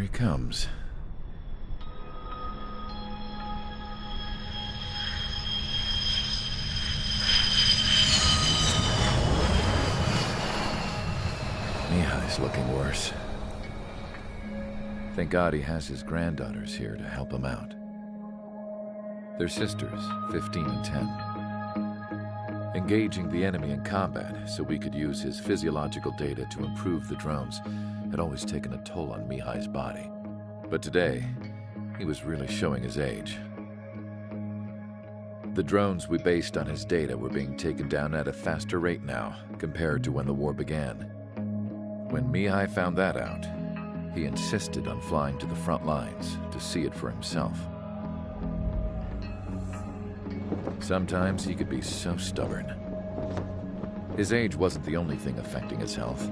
Here he comes. Mihai's looking worse. Thank God he has his granddaughters here to help him out. They're sisters, 15 and 10. Engaging the enemy in combat so we could use his physiological data to improve the drones had always taken a toll on Mihai's body. But today, he was really showing his age. The drones we based on his data were being taken down at a faster rate now compared to when the war began. When Mihai found that out, he insisted on flying to the front lines to see it for himself. Sometimes he could be so stubborn. His age wasn't the only thing affecting his health.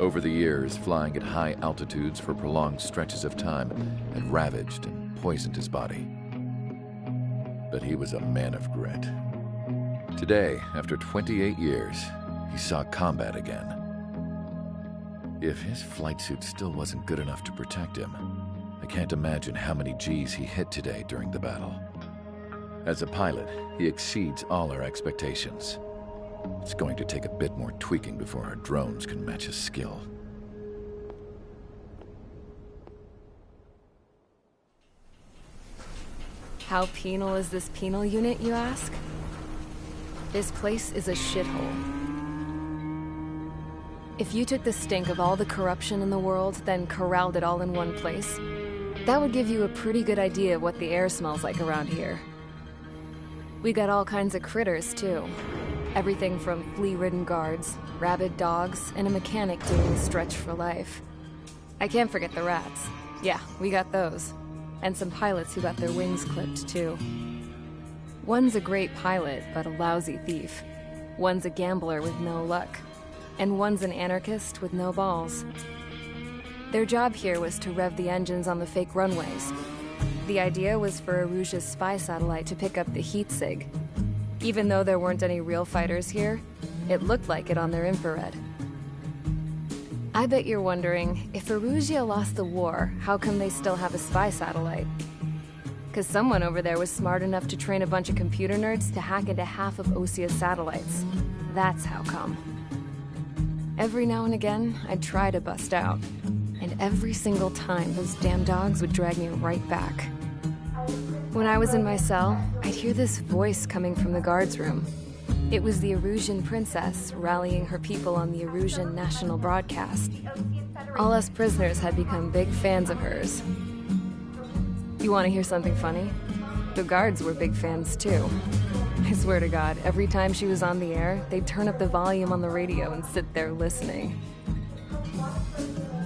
Over the years, flying at high altitudes for prolonged stretches of time had ravaged and poisoned his body. But he was a man of grit. Today, after 28 years, he saw combat again. If his flight suit still wasn't good enough to protect him, I can't imagine how many Gs he hit today during the battle. As a pilot, he exceeds all our expectations. It's going to take a bit more tweaking before our drones can match his skill. How penal is this penal unit, you ask? This place is a shithole. If you took the stink of all the corruption in the world, then corralled it all in one place, that would give you a pretty good idea of what the air smells like around here. We got all kinds of critters, too. Everything from flea-ridden guards, rabid dogs, and a mechanic doing the stretch for life. I can't forget the rats. Yeah, we got those. And some pilots who got their wings clipped, too. One's a great pilot, but a lousy thief. One's a gambler with no luck. And one's an anarchist with no balls. Their job here was to rev the engines on the fake runways. The idea was for Erusia's spy satellite to pick up the heat sig. Even though there weren't any real fighters here, it looked like it on their infrared. I bet you're wondering, if Erusia lost the war, how come they still have a spy satellite? 'Cause someone over there was smart enough to train a bunch of computer nerds to hack into half of Osia's satellites. That's how come. Every now and again, I'd try to bust out. And every single time, those damn dogs would drag me right back. When I was in my cell, I'd hear this voice coming from the guards room. It was the Erusian princess rallying her people on the Erusian national broadcast. All us prisoners had become big fans of hers. You want to hear something funny? The guards were big fans too. I swear to God, every time she was on the air, they'd turn up the volume on the radio and sit there listening.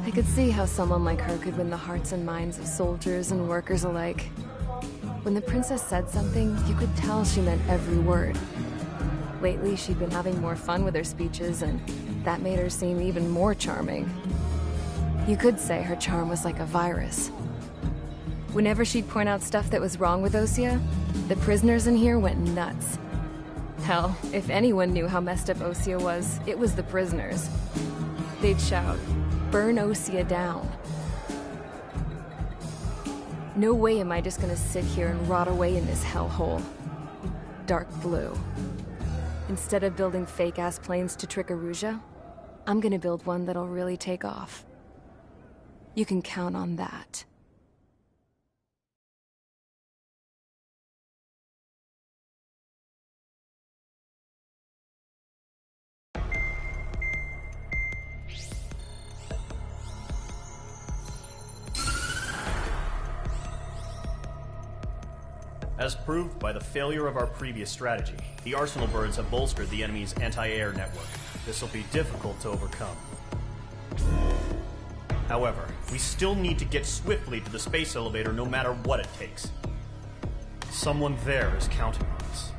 I could see how someone like her could win the hearts and minds of soldiers and workers alike. When the princess said something, you could tell she meant every word. Lately, she'd been having more fun with her speeches, and that made her seem even more charming. You could say her charm was like a virus. Whenever she'd point out stuff that was wrong with Osia, the prisoners in here went nuts. Hell, if anyone knew how messed up Osia was, it was the prisoners. They'd shout, "Burn Osia down." No way am I just gonna sit here and rot away in this hellhole. Dark blue. Instead of building fake-ass planes to trick Erusia, I'm gonna build one that'll really take off. You can count on that. As proved by the failure of our previous strategy, the Arsenal birds have bolstered the enemy's anti-air network. This will be difficult to overcome. However, we still need to get swiftly to the space elevator no matter what it takes. Someone there is counting on us.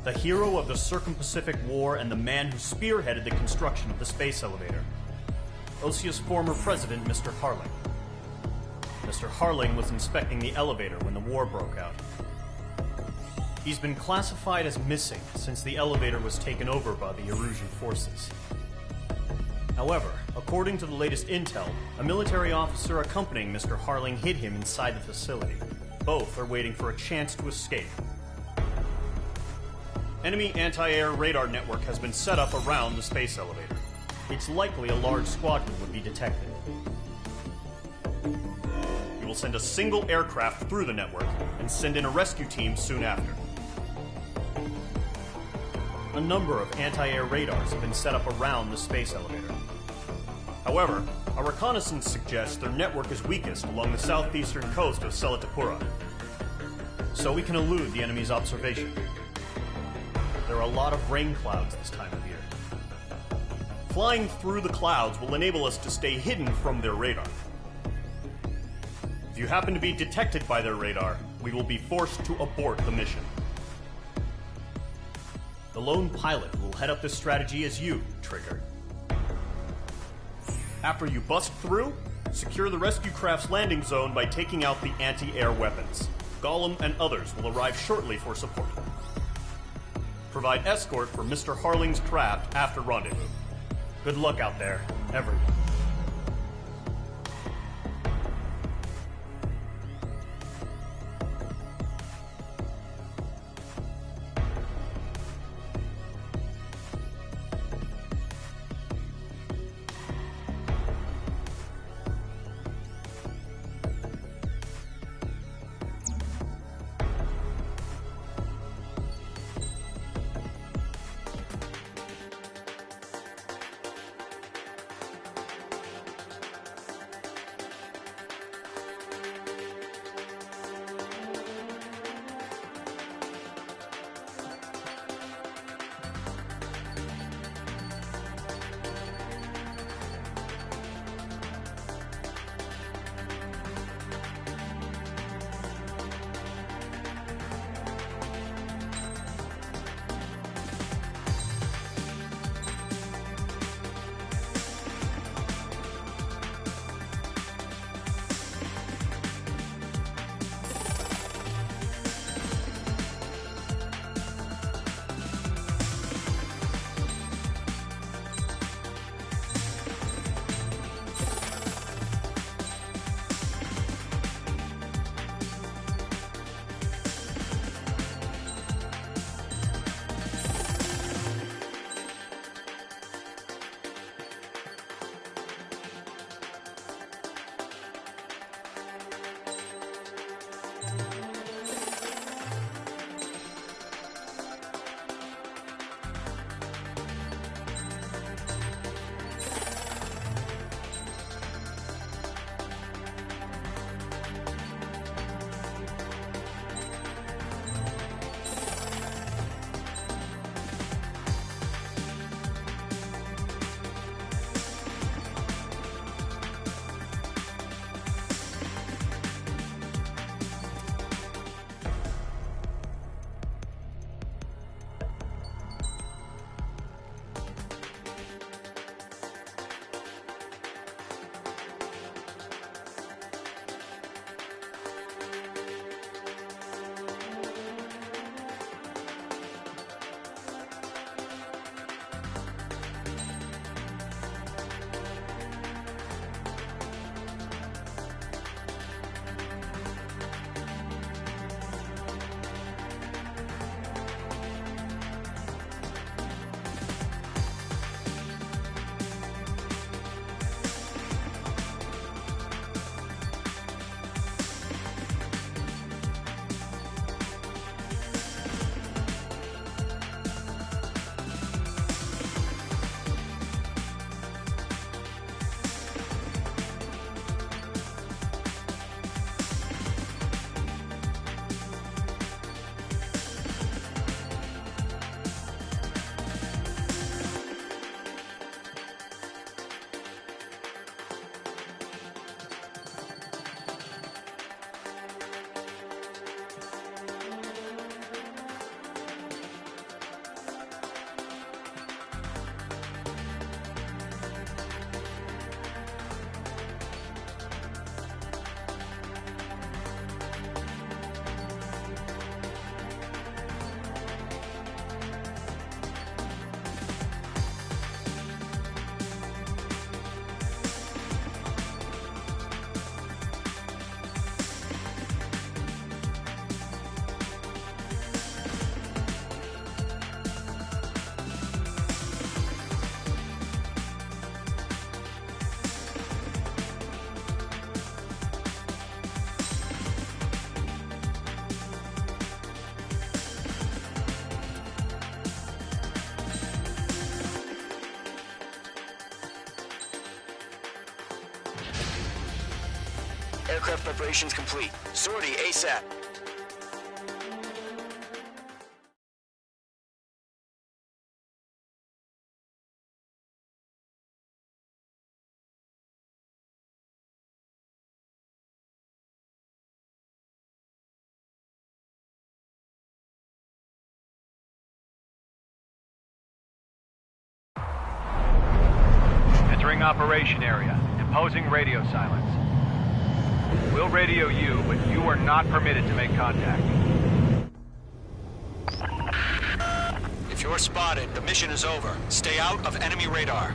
The hero of the Circum-Pacific War and the man who spearheaded the construction of the space elevator. Osia's former president, Mr. Harling. Mr. Harling was inspecting the elevator when the war broke out. He's been classified as missing since the elevator was taken over by the Erusian forces. However, according to the latest intel, a military officer accompanying Mr. Harling hid him inside the facility. Both are waiting for a chance to escape. Enemy anti-air radar network has been set up around the space elevator. It's likely a large squadron would be detected. We will send a single aircraft through the network and send in a rescue team soon after. A number of anti-air radars have been set up around the space elevator. However, our reconnaissance suggests their network is weakest along the southeastern coast of Selatapura, so we can elude the enemy's observation. There are a lot of rain clouds this time of year. Flying through the clouds will enable us to stay hidden from their radar. If you happen to be detected by their radar, we will be forced to abort the mission. The lone pilot will head up this strategy as you, Trigger. After you bust through, secure the rescue craft's landing zone by taking out the anti-air weapons. Gollum and others will arrive shortly for support. Provide escort for Mr. Harling's craft after rendezvous. Good luck out there, everyone. Aircraft preparations complete. Sortie ASAP. Entering operation area. Imposing radio silence. We'll radio you, but you are not permitted to make contact. If you're spotted, the mission is over. Stay out of enemy radar.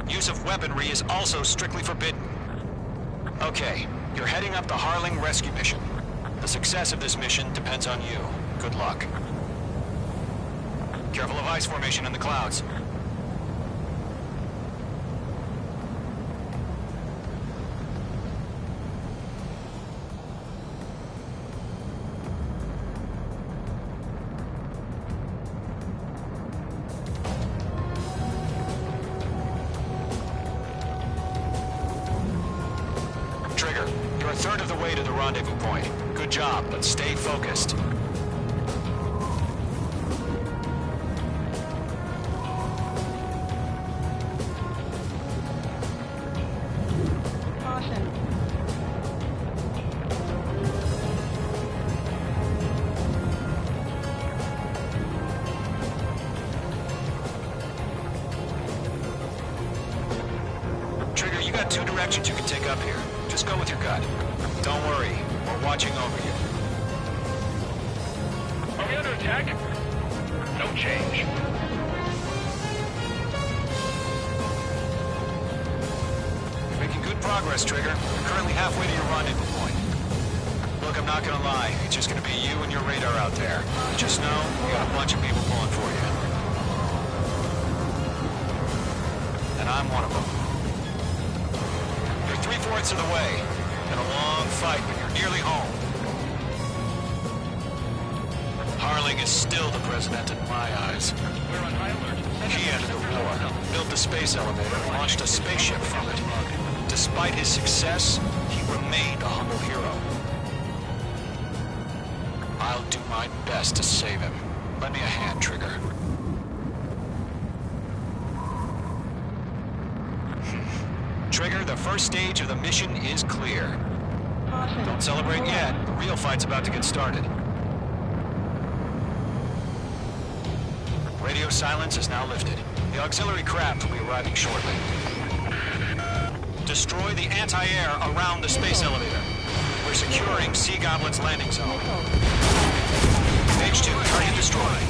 Use of weaponry is also strictly forbidden. Okay, you're heading up the Harling rescue mission. The success of this mission depends on you. Good luck. Careful of ice formation in the clouds. Trigger, you're a third of the way to the rendezvous point. Good job, but stay focused. Caution. Trigger, you got two directions you can take up here. Just go with your gut. Don't worry, we're watching over you. Are we under attack? No change. You're making good progress, Trigger. You're currently halfway to your rendezvous point. Look, I'm not gonna lie. It's just gonna be you and your radar out there. Just know, you got a bunch of people pulling for you. And I'm one of them. You're 3/4 of the way. Been a long fight, but you're nearly home. Harling is still the president in my eyes. We're on high alert. He ended the war, built the space elevator, and launched a spaceship from it. Despite his success, he remained a humble hero. I'll do my best to save him. Lend me a hand, Trigger. Trigger, the first stage of the mission is clear. Caution. Don't celebrate yet. The real fight's about to get started. Radio silence is now lifted. The auxiliary craft will be arriving shortly. Destroy the anti-air around the space elevator. We're securing Sea Goblin's landing zone. H2, target destroyed.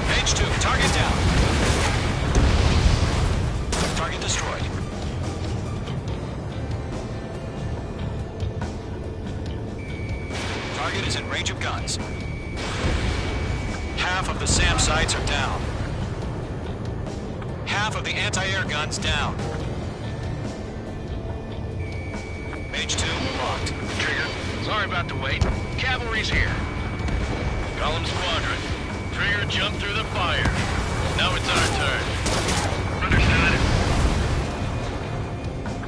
H2, target down. Target destroyed. Target is in range of guns. Half of the SAM sites are down. Half of the anti-air guns down. Mage 2, locked. Trigger, sorry about the wait. Cavalry's here. Column Squadron. Trigger jumped through the fire. Now it's our turn. Understood.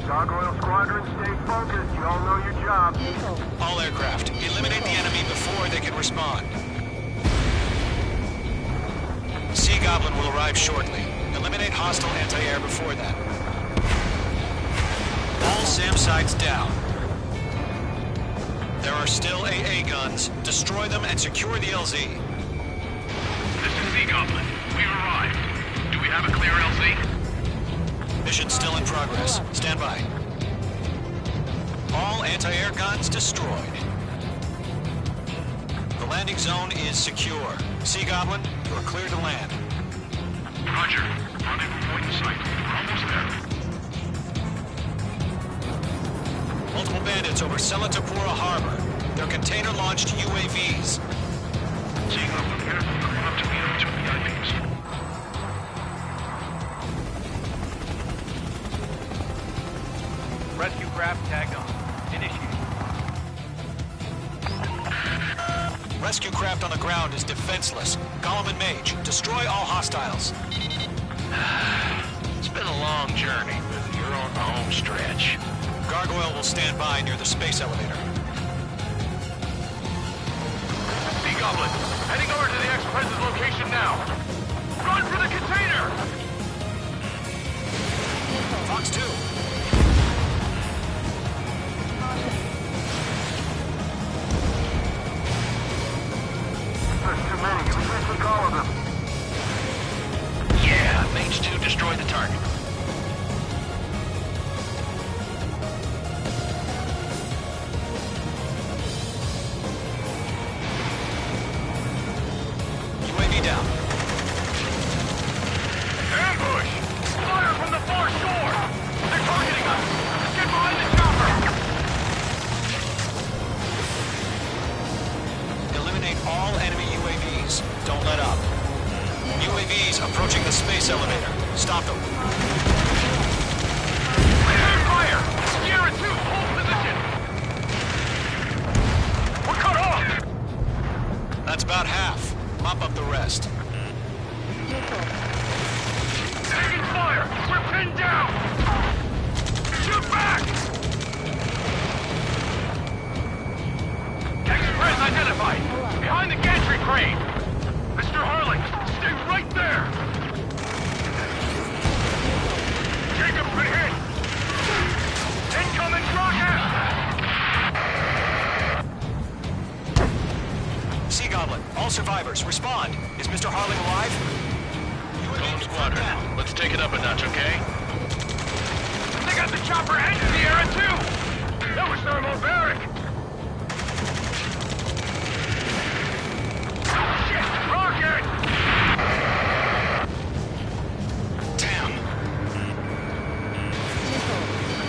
Gargoyle Squadron, stay focused. You all know your job. Vehicle. All aircraft, eliminate the enemy before they can respond. Sea Goblin will arrive shortly. Eliminate hostile anti-air before that. All SAM sites down. There are still AA guns. Destroy them and secure the LZ. This is Sea Goblin. We've arrived. Do we have a clear LZ? Mission still in progress. Stand by. All anti-air guns destroyed. The landing zone is secure. Sea Goblin, you are clear to land. Roger. Rendezvous point in sight. We're almost there. Multiple bandits over Selatapura Harbor. They're container-launched UAVs. Sea Goblin here. Coming up to meet our two VIPs. Rescue craft tagged on. Initiate. Rescue craft on the ground is defenseless. Gollum and Mage, destroy all hostiles. It's been a long journey, but you're on the home stretch. Gargoyle will stand by near the space elevator. Sea Goblin, heading over to the X-Press's location now. Run for the container! Fox 2. There's too many. We can't take all of them. Yeah, Mage 2 destroyed the target. UAV down. Ambush! Fire from the far shore! They're targeting us! Get behind the chopper! Eliminate all enemy UAVs. Don't let up. UAVs approaching the space elevator. Stop them. Return fire! Sierra 2, hold position! We're cut off! That's about half. Mop up the rest. Taking fire! We're pinned down! Shoot back! Express identified! Behind the gantry crane! Mr. Harling, stay right there! Jacob been hit! Incoming rocket! Sea Goblin, all survivors, respond. Is Mr. Harling alive? Golem Squadron, let's take it up a notch, okay? They got the chopper and Sierra too! That was thermobaric! Shit! Rocket! Damn.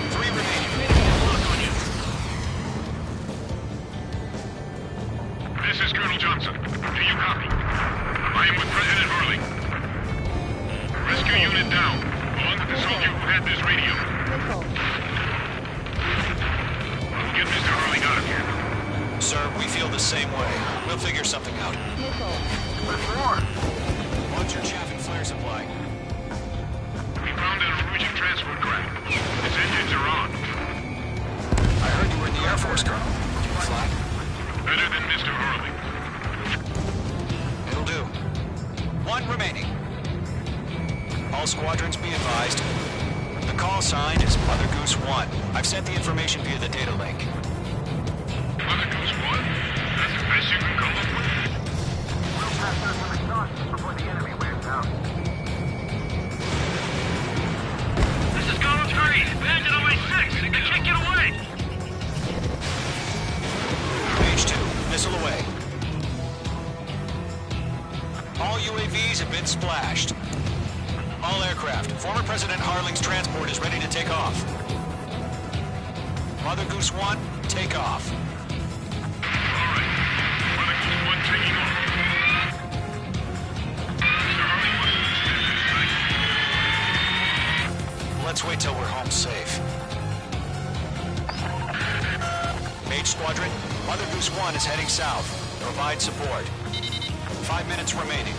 3 remaining. Look on you. This is Colonel Johnson. Do you copy? I am with President Hurley. Rescue unit down, along with the soldier who had this radio. We'll get Mr. Hurley out of here. Sir, we feel the same way. We'll figure something out. There's more. What's your chaff and flare supply? We found a Norwegian transport craft. Its engines are on. I heard you were in the Air Force, Colonel. Did you fly? Better than Mr. Hurley. It'll do. 1 remaining. All squadrons be advised. The call sign is Mother Goose 1. I've sent the information via the data link. Mother Goose 1? That's the best you can come up with? We'll pass that with exhaust before the enemy wears out. This is Gollum 3, bandit on my 6. They can't get away! Page 2, missile away. All UAVs have been splashed. All aircraft, former President Harling's transport is ready to take off. Mother Goose 1, take off. All right. Mother Goose 1 taking off. Mr. Hurley wants to stand this night. Let's wait till we're home safe. Mage Squadron, Mother Goose 1 is heading south. Provide support. 5 minutes remaining.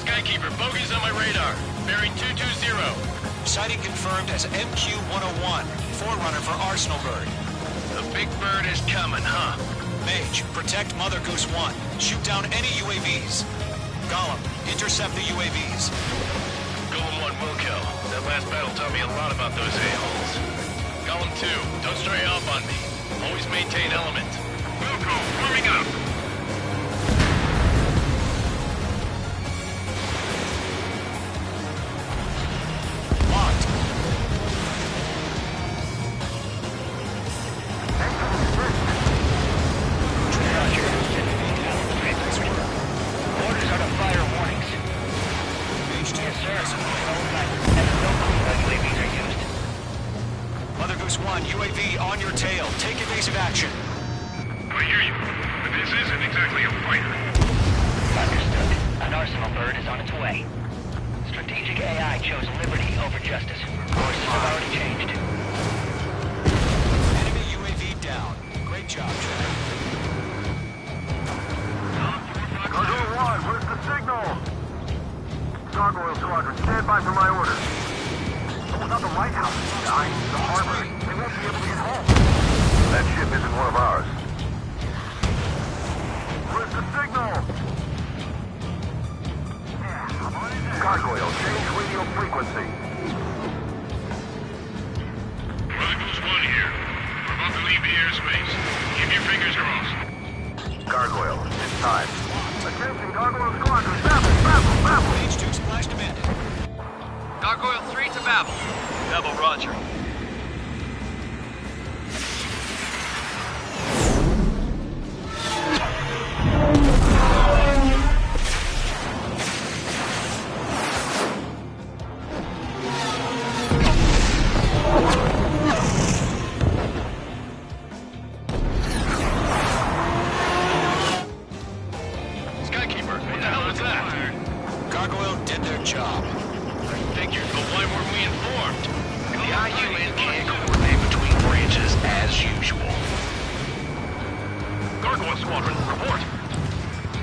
Skykeeper, bogeys on my radar. Bearing 220. Sighting confirmed as MQ-101, forerunner for Arsenal Bird. The big bird is coming, huh? Mage, protect Mother Goose 1. Shoot down any UAVs. Gollum, intercept the UAVs. Golem 1 will kill. That last battle taught me a lot about those a-holes. Golem 2, don't stray off on me. Always maintain element. Wilco, warming up. Locked. Orders are to fire warnings. Mage 2. Yes, sir. And no clue how UAVs are used. Mother Goose 1, UAV on your tail. Take evasive action. I hear you, but this isn't exactly a fighter. Understood. An Arsenal Bird is on its way. Strategic AI chose liberty over justice. Courses have already changed. Enemy UAV down. Great job, Trevor. Stand by for my orders. Without the lighthouse, the harbor, they won't be able to get home. That ship isn't one of ours. Where's the signal? Gargoyle, change radio frequency. Brother Goose 1 here. We're about to leave the airspace. Keep your fingers crossed. Gargoyle, it's time. Attention, Gargoyle Squadron. Babel! H2 splash demanded. Gargoyle 3 to Babel. Babel, roger. Skykeeper, what the hell was that? Gargoyle did their job. I figured, but why weren't we informed? The IUN can't coordinate between branches as usual. Gargoyle Squadron, report.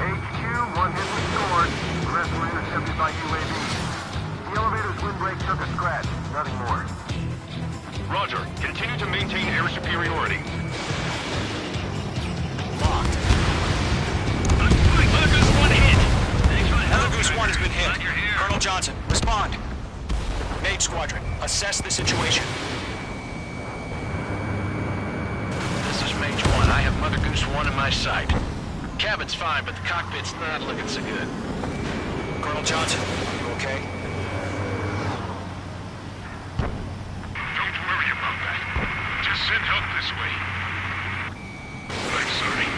HQ, one hit restored. The rest were intercepted by UAV. The elevator's windbreak took a scratch. Nothing more. Roger. Continue to maintain air superiority. Locked. Mother Goose 1 hit. Thanks for the help. Mother Goose 1 has been hit. Glad you're here. Colonel Johnson, respond. Mage Squadron, assess the situation. This is Mage 1. I have Mother Goose 1 in my sight. Cabin's fine, but the cockpit's not looking so good. Colonel Johnson, you okay? Don't worry about that. Just send help this way. I'm sorry.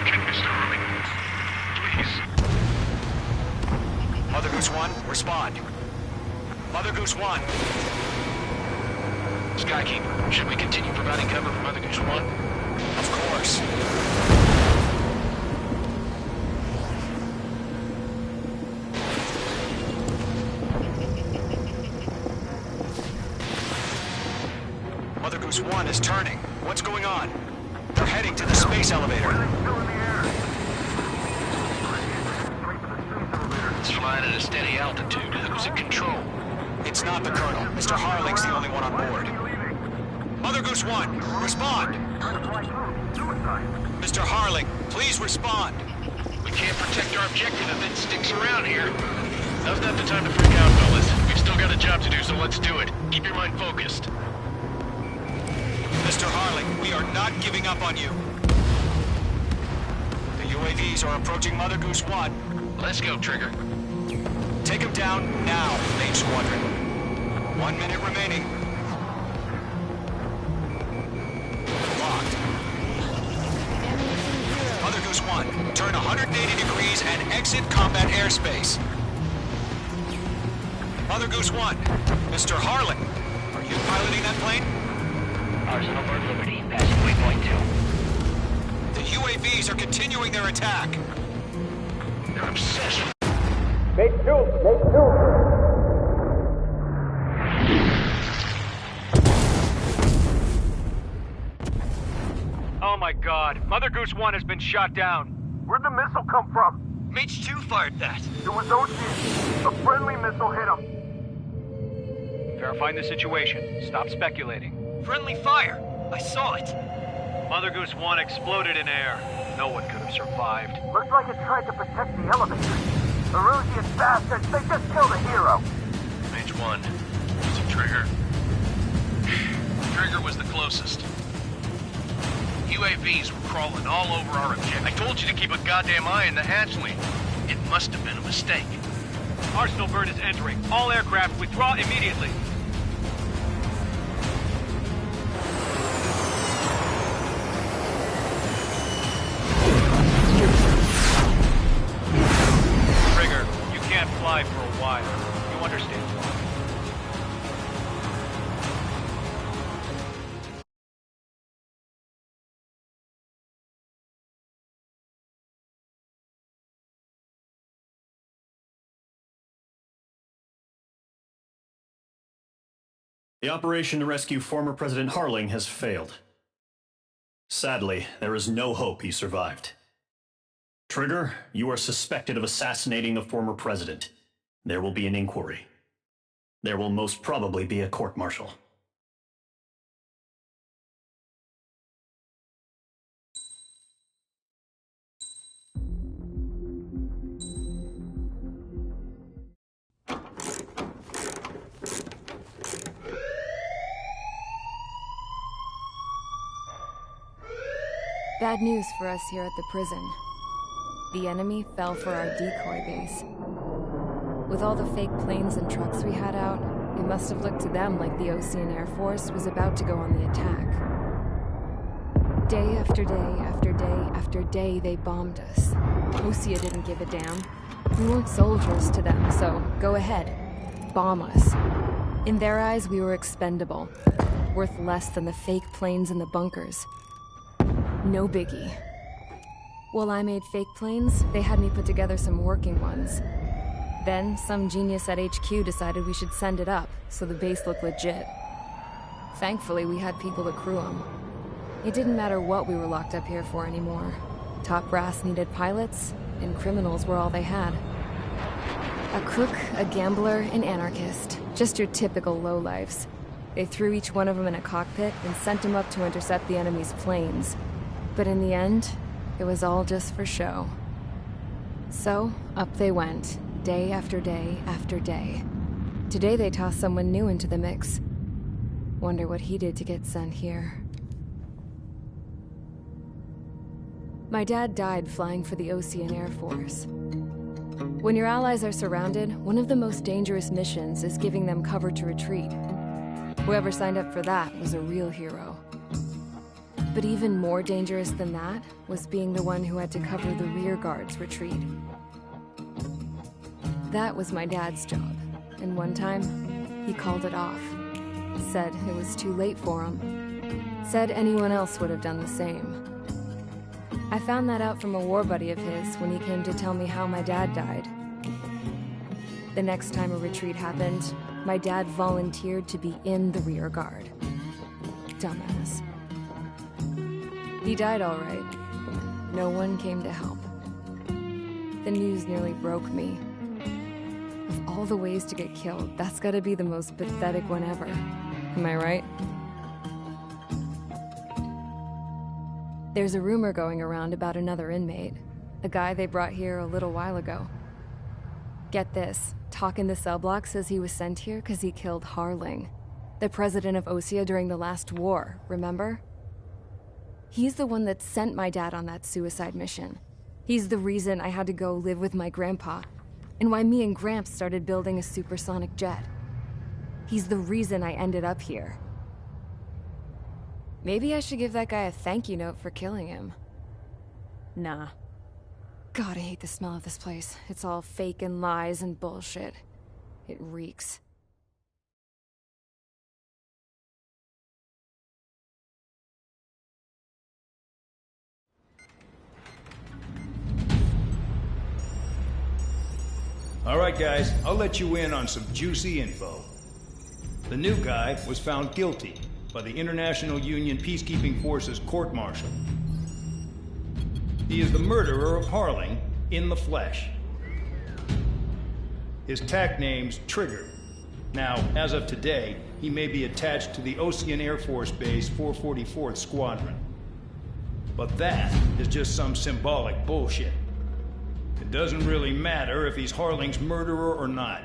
Get Mr. Hurley. Please. Mother Goose 1, respond. Mother Goose 1. Skykeeper, should we continue providing cover for Mother Goose 1? Of course. Mother Goose 1 is turning. What's going on? They're heading to the space elevator. Still in the air. It's flying at a steady altitude. Who's in control? It's not the Colonel. Mr. Harling's the only one on board. Mother Goose 1, respond. Mr. Harling, please respond. We can't protect our objective if it sticks around here. Now's not the time to freak out, fellas. We've still got a job to do, so let's do it. Keep your mind focused. Mr. Harling, we are not giving up on you. The UAVs are approaching Mother Goose 1. Let's go, Trigger. Take him down now, Mage Squadron. 1 minute remaining. Locked. Mother Goose 1, turn 180 degrees and exit combat airspace. Mother Goose 1, Mr. Harling, are you piloting that plane? Arsenal Bird Liberty, passing waypoint 2. The UAVs are continuing their attack. They're obsessed. Oh my god, Mother Goose 1 has been shot down. Where'd the missile come from? Mage 2 fired that. It was Ocean. A friendly missile hit him. Verifying the situation. Stop speculating. Friendly fire. I saw it. Mother Goose 1 exploded in air. No one could have survived. Looks like it tried to protect the elevator. Erusian bastards, they just killed a hero. Mage 1. Was it Trigger? Trigger was the closest. UAVs were crawling all over our objective. I told you to keep a goddamn eye on the hatchling. It must have been a mistake. Arsenal Bird is entering. All aircraft withdraw immediately. Trigger, you can't fly for a while. You understand why. The operation to rescue former President Harling has failed. Sadly, there is no hope he survived. Trigger, you are suspected of assassinating the former president. There will be an inquiry. There will most probably be a court-martial. Bad news for us here at the prison. The enemy fell for our decoy base. With all the fake planes and trucks we had out, it must have looked to them like the Osean Air Force was about to go on the attack. Day after day after day after day, they bombed us. Osea didn't give a damn. We weren't soldiers to them, so go ahead. Bomb us. In their eyes, we were expendable. Worth less than the fake planes in the bunkers. No biggie. While I made fake planes, they had me put together some working ones. Then, some genius at HQ decided we should send it up, so the base looked legit. Thankfully, we had people to crew them. It didn't matter what we were locked up here for anymore. Top brass needed pilots, and criminals were all they had. A crook, a gambler, an anarchist. Just your typical lowlifes. They threw each one of them in a cockpit and sent them up to intercept the enemy's planes. But in the end, it was all just for show. So, up they went, day after day after day. Today they tossed someone new into the mix. Wonder what he did to get sent here. My dad died flying for the Osean Air Force. When your allies are surrounded, one of the most dangerous missions is giving them cover to retreat. Whoever signed up for that was a real hero. But even more dangerous than that was being the one who had to cover the rear guard's retreat. That was my dad's job, and one time, he called it off. Said it was too late for him. Said anyone else would have done the same. I found that out from a war buddy of his when he came to tell me how my dad died. The next time a retreat happened, my dad volunteered to be in the rear guard. Dumbass. He died all right. No one came to help. The news nearly broke me. Of all the ways to get killed, that's gotta be the most pathetic one ever. Am I right? There's a rumor going around about another inmate. A guy they brought here a little while ago. Get this, Talk in the cell block says he was sent here because he killed Harling, the president of Osea during the last war, remember? He's the one that sent my dad on that suicide mission. He's the reason I had to go live with my grandpa, and why me and Gramps started building a supersonic jet. He's the reason I ended up here. Maybe I should give that guy a thank you note for killing him. Nah. God, I hate the smell of this place. It's all fake and lies and bullshit. It reeks. All right, guys, I'll let you in on some juicy info. The new guy was found guilty by the International Union Peacekeeping Forces court-martial. He is the murderer of Harling in the flesh. His TAC name's Trigger. Now, as of today, he may be attached to the Osean Air Force Base 444th Squadron. But that is just some symbolic bullshit. It doesn't really matter if he's Harling's murderer or not.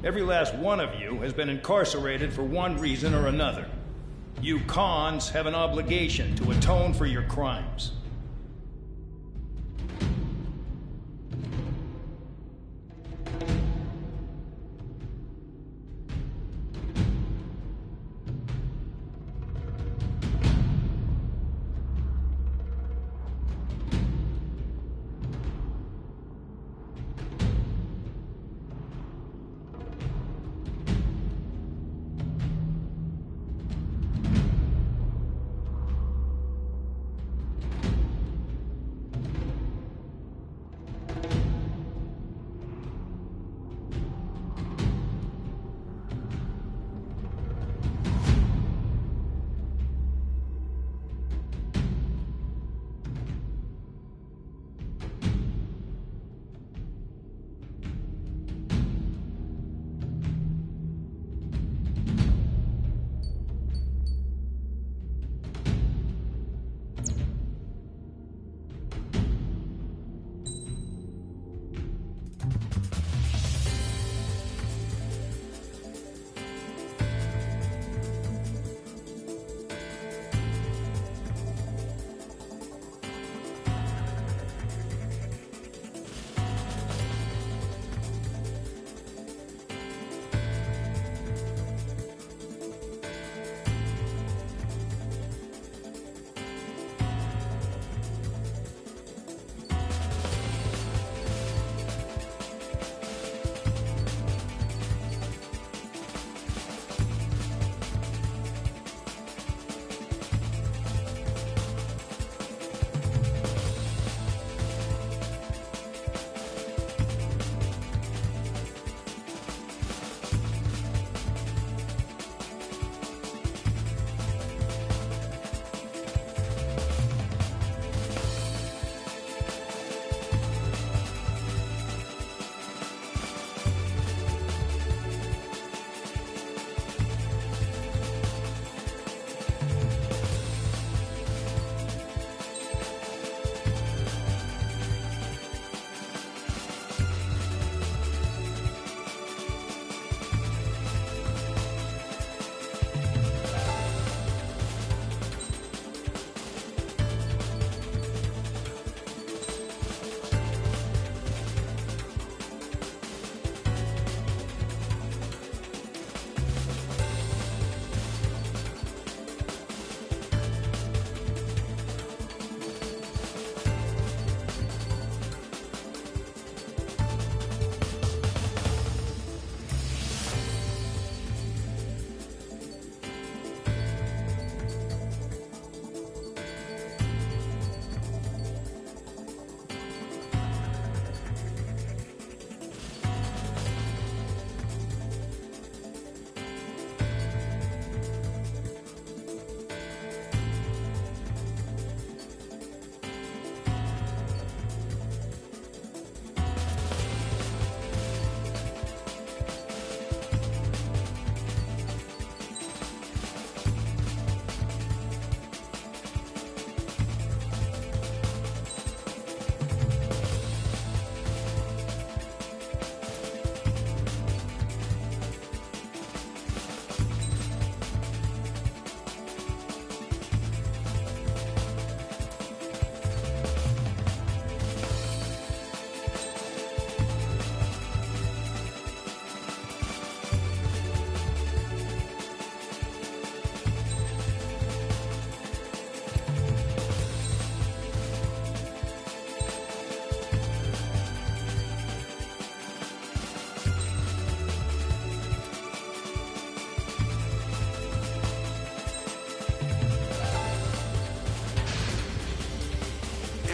Every last one of you has been incarcerated for one reason or another. You cons have an obligation to atone for your crimes.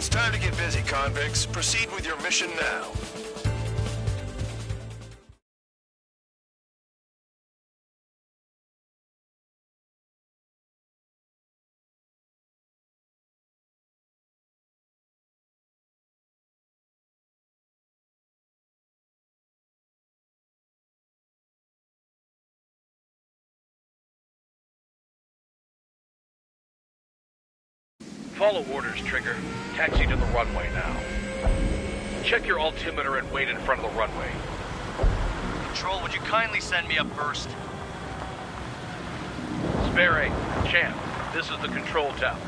It's time to get busy, convicts. Proceed with your mission now. Follow orders, Trigger. Taxi to the runway now. Check your altimeter and wait in front of the runway. Control, would you kindly send me up first? Spare 8, Champ, this is the control tower.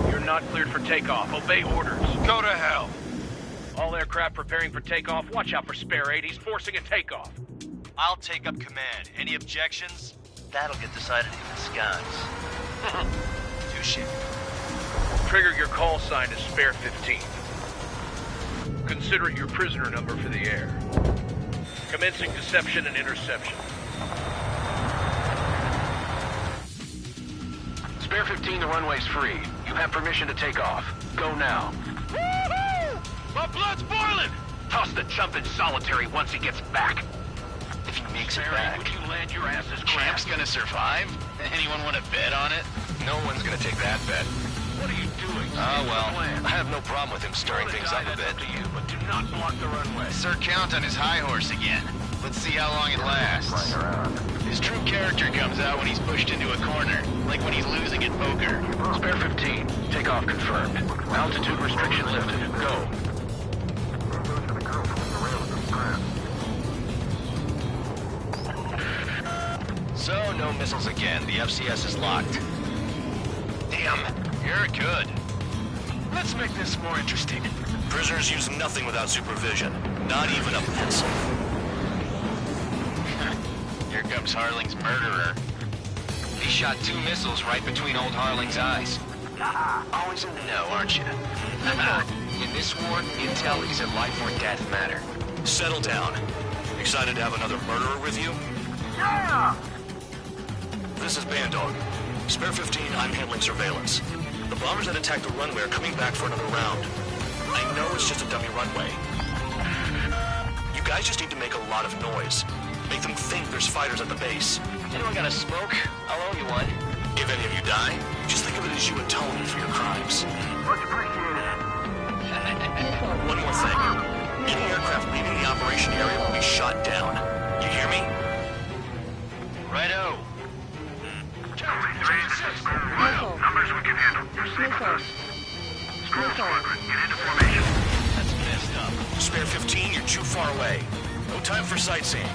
You're not cleared for takeoff. Obey orders. Go to hell. All aircraft preparing for takeoff. Watch out for Spare 8. He's forcing a takeoff. I'll take up command. Any objections? That'll get decided in the skies. Touche. Trigger, your call sign is Spare 15. Consider it your prisoner number for the air. Commencing deception and interception. Spare 15, the runway's free. You have permission to take off. Go now. Woohoo! My blood's boiling! Toss the chump in solitary once he gets back. If he makes it Spare 8, back. would you land your asses Champ's gonna survive? Anyone want to bet on it? No one's gonna take that bet. What are you doing? Oh, well, I have no problem with him stirring things up a bit. Up to you, but do not block the runway. Sir, count on his high horse again. Let's see how long it lasts. His true character comes out when he's pushed into a corner, like when he's losing at poker. Spare 15, takeoff confirmed. Altitude restriction lifted. Go. So, no missiles again. The FCS is locked. Damn, you're good. Let's make this more interesting. Prisoners use nothing without supervision. Not even a pencil. Here comes Harling's murderer. He shot 2 missiles right between old Harling's eyes. Always in the know, aren't you? In this war, intel is a life or death matter. Settle down. Excited to have another murderer with you? Yeah! This is Bandog. Spare 15, I'm handling surveillance. The bombers that attacked the runway are coming back for another round. I know it's just a dummy runway. You guys just need to make a lot of noise. Make them think there's fighters at the base. Anyone got a smoke? I'll owe you one. If any of you die, just think of it as you atone for your crimes. Much appreciated. One more thing. Any aircraft leaving the operation area will be shot down. You hear me? Righto. Numbers we can handle. Proceed with us. Scroll Squadron, get into formation. That's messed up. Spare 15, you're too far away. No time for sightseeing.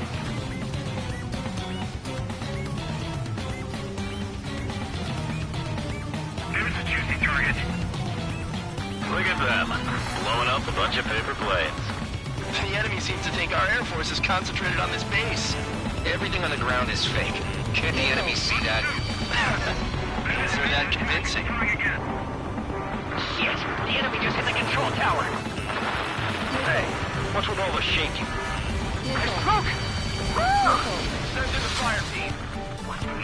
Give us a juicy target. Look at them, blowing up a bunch of paper planes. The enemy seems to think our Air Force is concentrated on this base. Everything on the ground is fake. Can't the enemy see that? Isn't that convincing? Shit! The enemy just hit the control tower! Hey, what's with all the shaking? Smoke! Send in the fire team.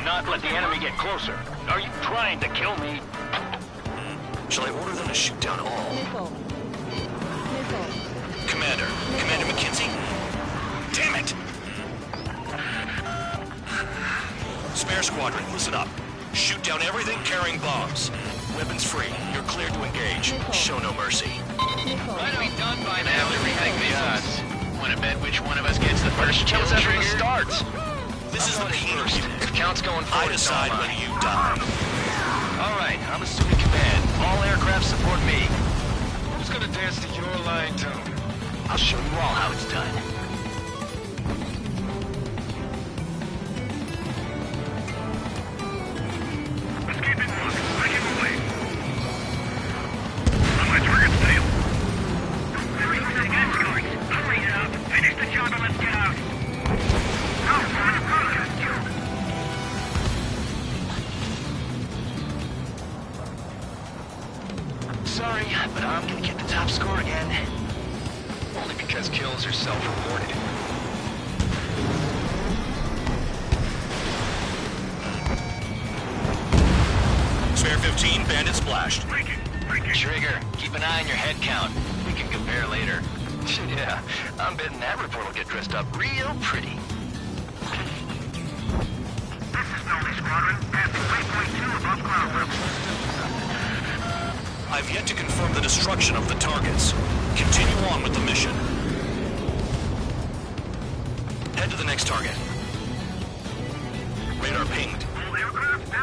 Not let the enemy get closer. Are you trying to kill me? Shall I order them to shoot down all? Commander McKenzie? Damn it! Spare Squadron, listen up. Shoot down everything carrying bombs. Weapons free. You're cleared to engage. Show no mercy. Might be done by now to rethink the odds. Want to bet which one of us gets the first kill trigger? Starts. This is the first. Count's going I forward. decide when you die. All right, I'm assuming command. All aircraft support me. Who's gonna dance to your line tune? I'll show you all how it's done. Escaping one. Breaking away. On my target sail. Everything is going. Hurry up. Finish the job and let's get out. Now, find a project. Sorry, but I'm gonna get the top score again. Only because kills are self-reported. Spare 15, bandit splashed. Breaking. Trigger, keep an eye on your head count. We can compare later. Yeah, I'm betting that report will get dressed up real pretty. This is Melody Squadron. Passing waypoint 2 above ground level. I've yet to confirm the destruction of the targets. Continue on with the mission. Head to the next target. Radar pinged.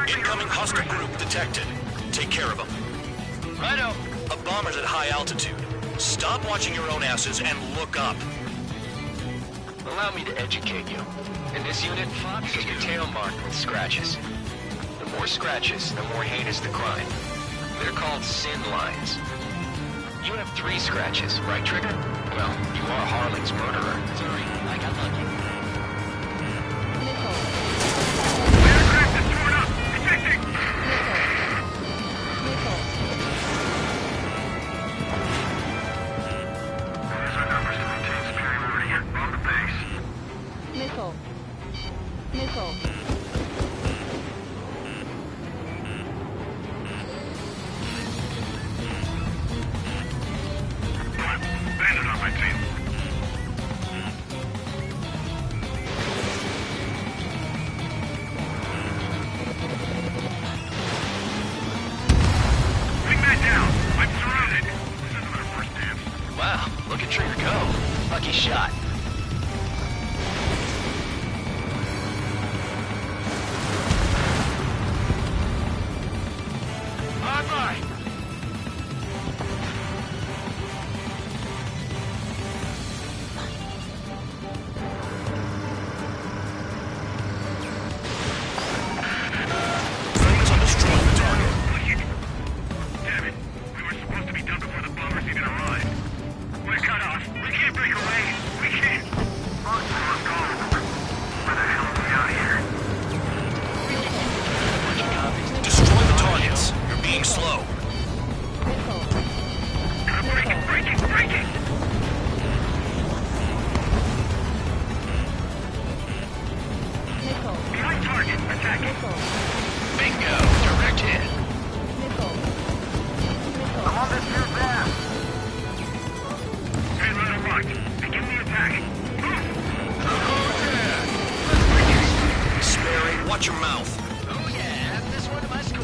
Incoming hostile group detected. Take care of them. Righto. A bomber's at high altitude. Stop watching your own asses and look up. Allow me to educate you. In this unit, Fox is your tail marked with scratches. The more scratches, the more heinous the crime. They're called sin lines. You have 3 scratches, right, Trigger? Well, you are Harling's murderer. Sorry, I got lucky. Aircraft is torn up! Detecting! There's our numbers to maintain superiority. On the base. Missile. Missile. Bandit on my tail. Wingman down. I'm surrounded. This isn't our first dance. Wow, look at Trigger go. Lucky shot. On by. Focus on destroying the target. Damn it. We were supposed to be done before the bombers even arrived. We're cut off. We can't break away. We can't. Where the hell are we out here? Destroy the targets. You're being slow. Break it! Break it! Break it! Behind target. Attack it. Bingo, direct hit. I'm on this new van. Red runner locked. Begin the attack. Sperry, watch your mouth. Oh yeah, add this one to my score.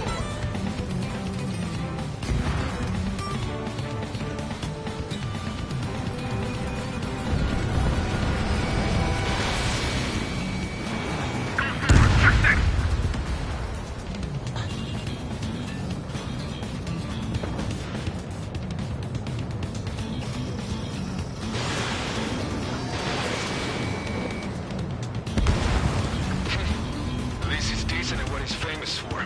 At least he's decent at what he's famous for.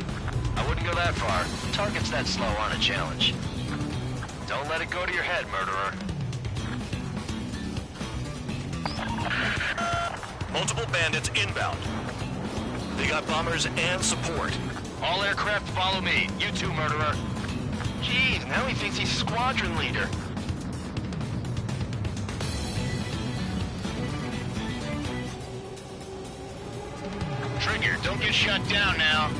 I wouldn't go that far. Targets that slow aren't a challenge. Don't let it go to your head, murderer. Multiple bandits inbound. They got bombers and support. All aircraft follow me. You too, murderer. Jeez, now he thinks he's squadron leader. Trigger, don't get shut down now.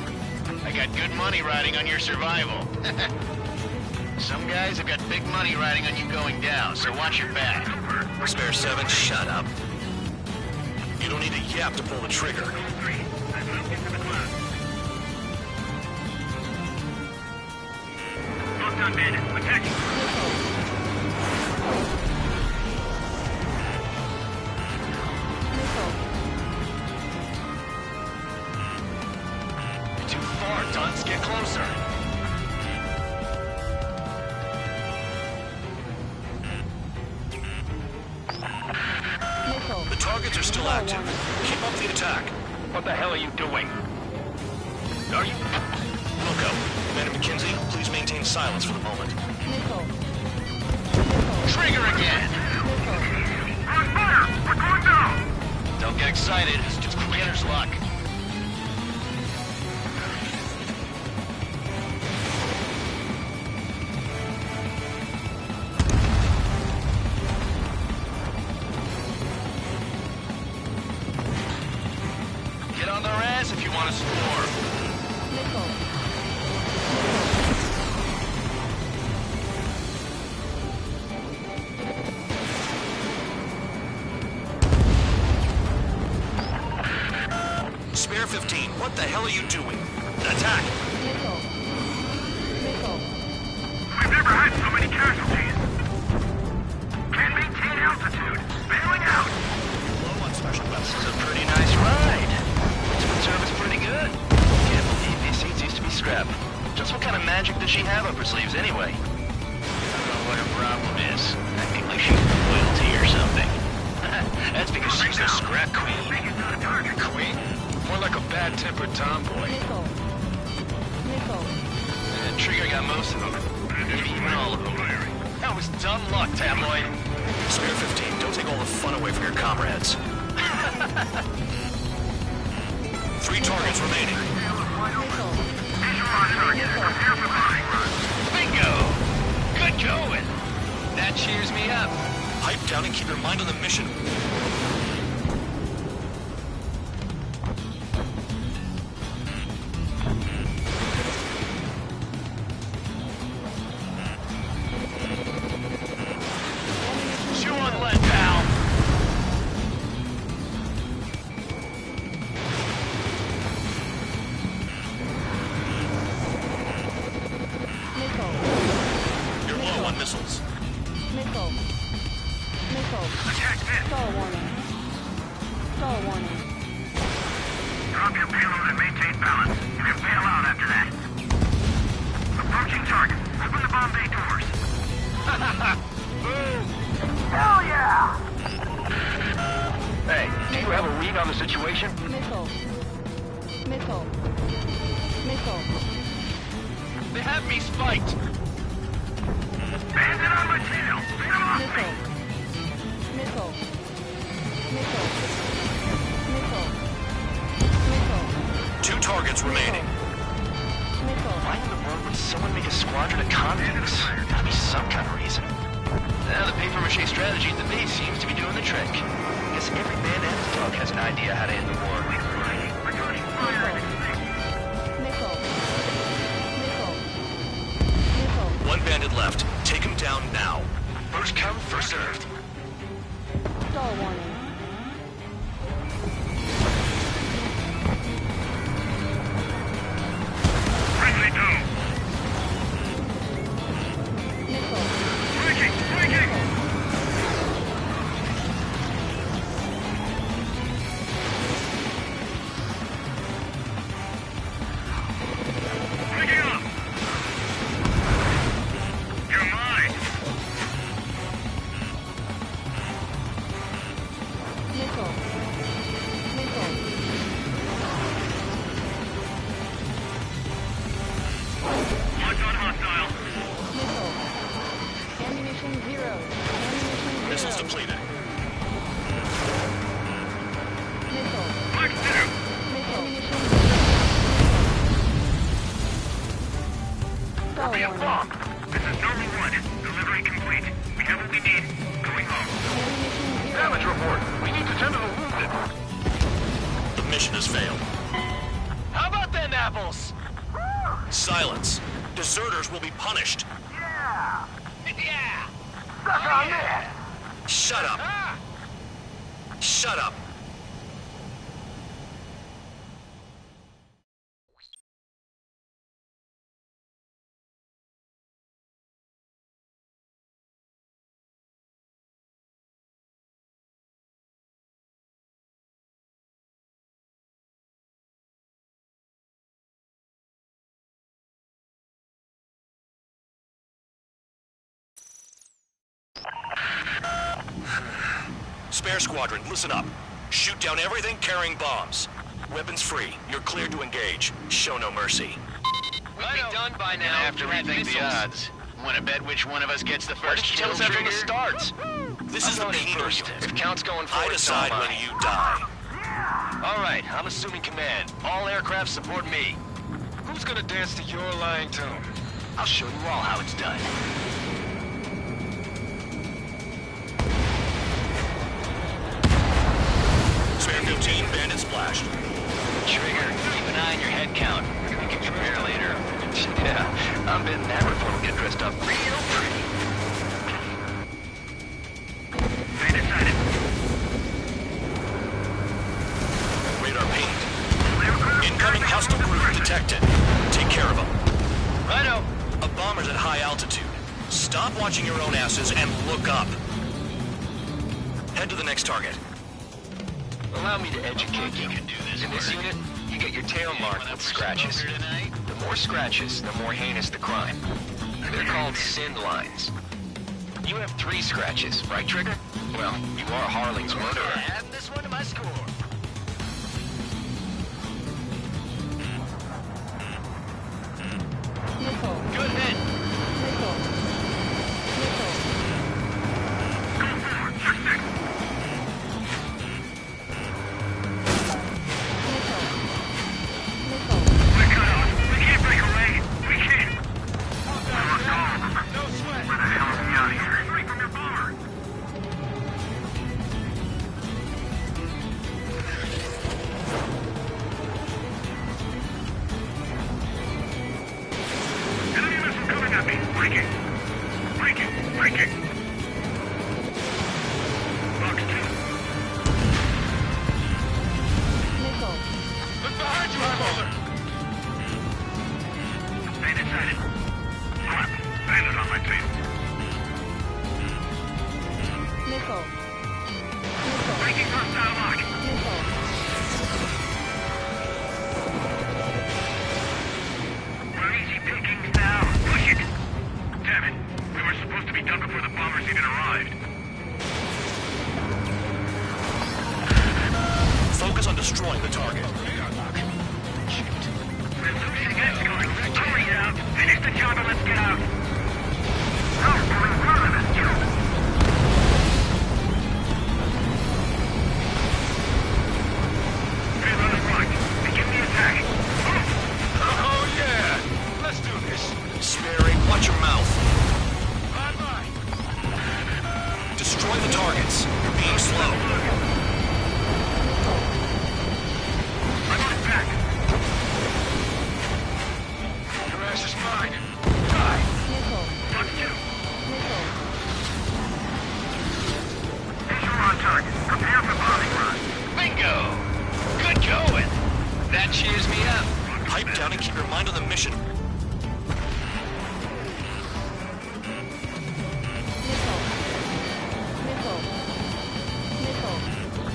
I got good money riding on your survival. Some guys have got big money riding on you going down, so watch your back. Spare 7, shut up. You don't need a yap to pull the trigger. Well done, Bandit. Attacking. You're too far, Dunce. Get closer. The targets are still active. Keep up the attack. What the hell are you doing? Are you... Wilco, Commander McKenzie, please maintain silence for the moment. Trigger again! On fire! We're going down! Don't get excited. It's just beginner's luck. Get on their ass if you want to score. the hell are you doing? Attack! Missile. Missile. We've never had so many casualties. Can't maintain altitude. Bailing out. Low on special This weapons. is a pretty nice ride. Food service pretty good. Can't believe these seats used to be scrap. Just what kind of magic does she have up her sleeves anyway? I don't know what her problem is. Acting like she's royalty or something. That's because she's the scrap queen. Queen? More like a bad-tempered tomboy. Missile. Missile. Trigger got most of them. Maybe even all of them. That was dumb luck, Tabloid. Spare 15, don't take all the fun away from your comrades. 3 targets remaining. Missile. Bingo! Good going! That cheers me up. Pipe down and keep your mind on the mission. Chew on lead, pal. Missile. You're low on missiles. Missile. Missile. Stall warning. Stall warning. Drop your payload and maintain balance. You can bail out after that. Approaching target. Open the bomb bay doors. Hell yeah! Hey, do you have a read on the situation? Missile. Missile. Missile. They have me spiked. Bandit on my tail! Beat him off me! Missile. Missile. Missile. Missile. 2 targets remaining. Missile. Why in the world would someone make a squadron of convicts? Gotta be some kind of reason. Now the papier-mâché strategy at the base seems to be doing the trick. Guess every man and his dog has an idea how to end the war. Missile. Missile. Missile. 1 bandit left. Take him down now. First come, first served. Stall warning. Friendly dome! Missile. Breaking! Breaking! Picking up! You're mine! Missile. Missile. Locked on hostile. Missile. Ammunition 0. Ammunition 0. Missiles depleted. Missile. Mark 2! Missile. Ammunition 0. Stall Be a warning. bomb! This is Normal 1. Delivery complete. We have what we need. Going home. Ammunition 0. Damage report. We need to tend to the wounded. The mission has failed. How about them apples? Silence. Deserters will be punished. Yeah! Yeah! Suck on that! Shut up. Ah! Shut up. Spare squadron, listen up. Shoot down everything carrying bombs. Weapons free. You're cleared to engage. Show no mercy. We'd be done by now. After we think the odds. Want to bet which one of us gets the Why first did you kill tell us after the trigger? start? This is the Peter first. unit. If Count's going for I it, decide so am when I. you die. All right, I'm assuming command. All aircraft support me. Who's gonna dance to your lying tune? I'll show you all how it's done. Spare 15, bandit splashed. Trigger, keep an eye on your head count. We can compare later. Yeah, I'm betting that report will get dressed up real pretty. They decided. Radar pinged. Clear clear. Incoming bombers at high altitude. Stop watching your own asses and look up. Head to the next target. Allow me to educate you. In this unit, you get your tail marked with scratches. The more scratches, the more heinous the crime. They're called sin lines. You have 3 scratches, right, Trigger? Well, you are Harling's murderer. Add this one to my score. Good hit. Focus on destroying the target. Hurry up! Finish the job and let's get out! Begin the attack! Oh yeah! Let's do this. Sperry, watch your mouth. Bye-bye! Destroy the targets. You're being slow. I'm on back! Your ass is mine. Die! Fox 2! Visual on target. Prepare for bombing run. Bingo! Good going! That cheers me up. Pipe down and keep your mind on the mission.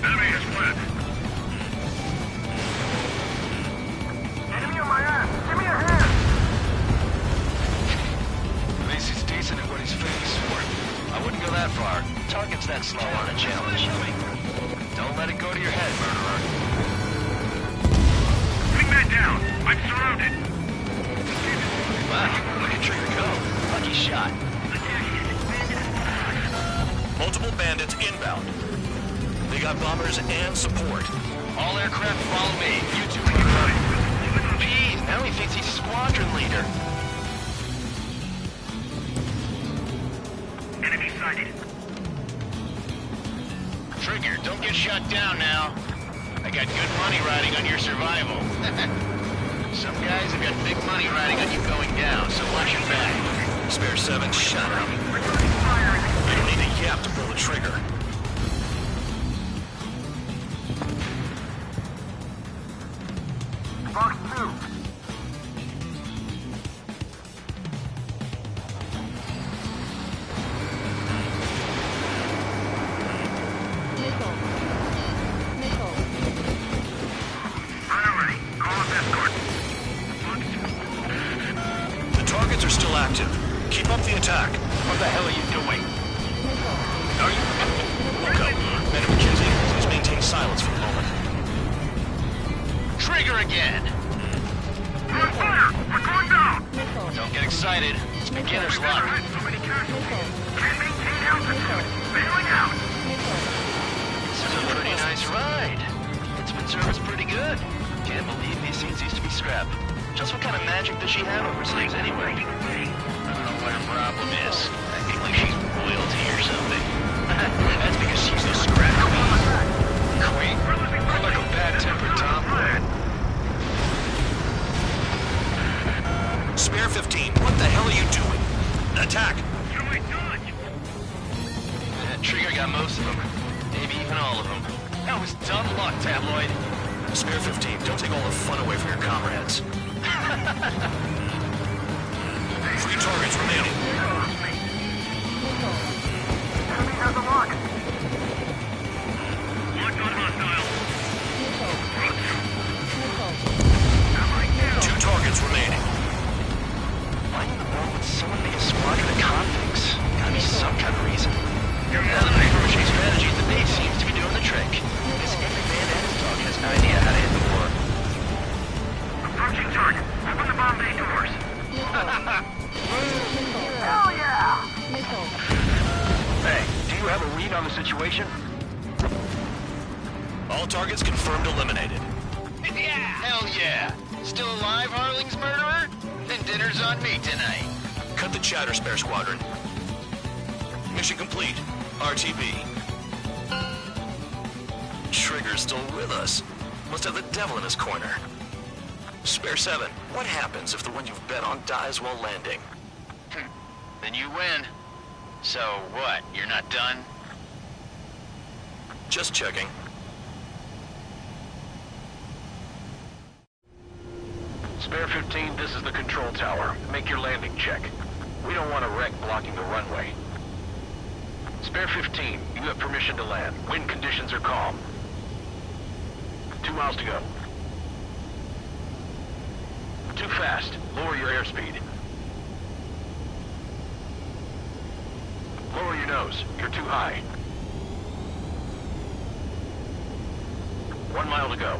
Enemy is fled. Enemy on my ass! Give me a hand! At least he's decent at what he's famous for. I wouldn't go that far. Target's that slow on a challenge. Don't let it go to your head, murderer. Wingman down! I'm surrounded! Wow, look at Trigger go. Lucky shot. Multiple bandits inbound. They got bombers and support. All aircraft follow me. You two keep running. Jeez, now he thinks he's squadron leader. Enemy sighted. Trigger, don't get shut down now. I got good money riding on your survival. Some guys have got big money riding on you going down, so watch your back. Spare 7, shut up. You don't need a yap to pull the trigger. Fox 2. Priority. Call up escort. The targets are still active. Keep up the attack. What the hell are you doing? Are you... Look up. Man McKenzie, please maintain silence for a moment. Trigger again! We're on fire! We're going down! Don't get excited. It's beginner's luck. So many casualties. Can't maintain altitude. Bailing out. This is a pretty nice ride. Instrument service pretty good. Can't believe these seats used to be scrap. Just what kind of magic does she have up her sleeves anyway? I don't know what her problem is. Acting like she's royalty or something. That's because she's a scrap queen. Queen? More like a bad-tempered tomboy. Spare 15, what the hell are you doing? Attack! What am I doing? Trigger got most of them. Maybe even all of them. That was dumb luck, Tabloid. Spare 15, don't take all the fun away from your comrades. Free target read on the situation? All targets confirmed eliminated. Yeah! Hell yeah! Still alive, Harling's murderer? Then dinner's on me tonight. Cut the chatter, Spare Squadron. Mission complete. RTB. Trigger's still with us. Must have the devil in his corner. Spare 7, what happens if the one you've bet on dies while landing? Then you win. So what, you're not done? Just checking. Spare 15, this is the control tower. Make your landing check. We don't want a wreck blocking the runway. Spare 15, you have permission to land. Wind conditions are calm. 2 miles to go. Too fast. Lower your airspeed. Lower your nose. You're too high. 1 mile to go.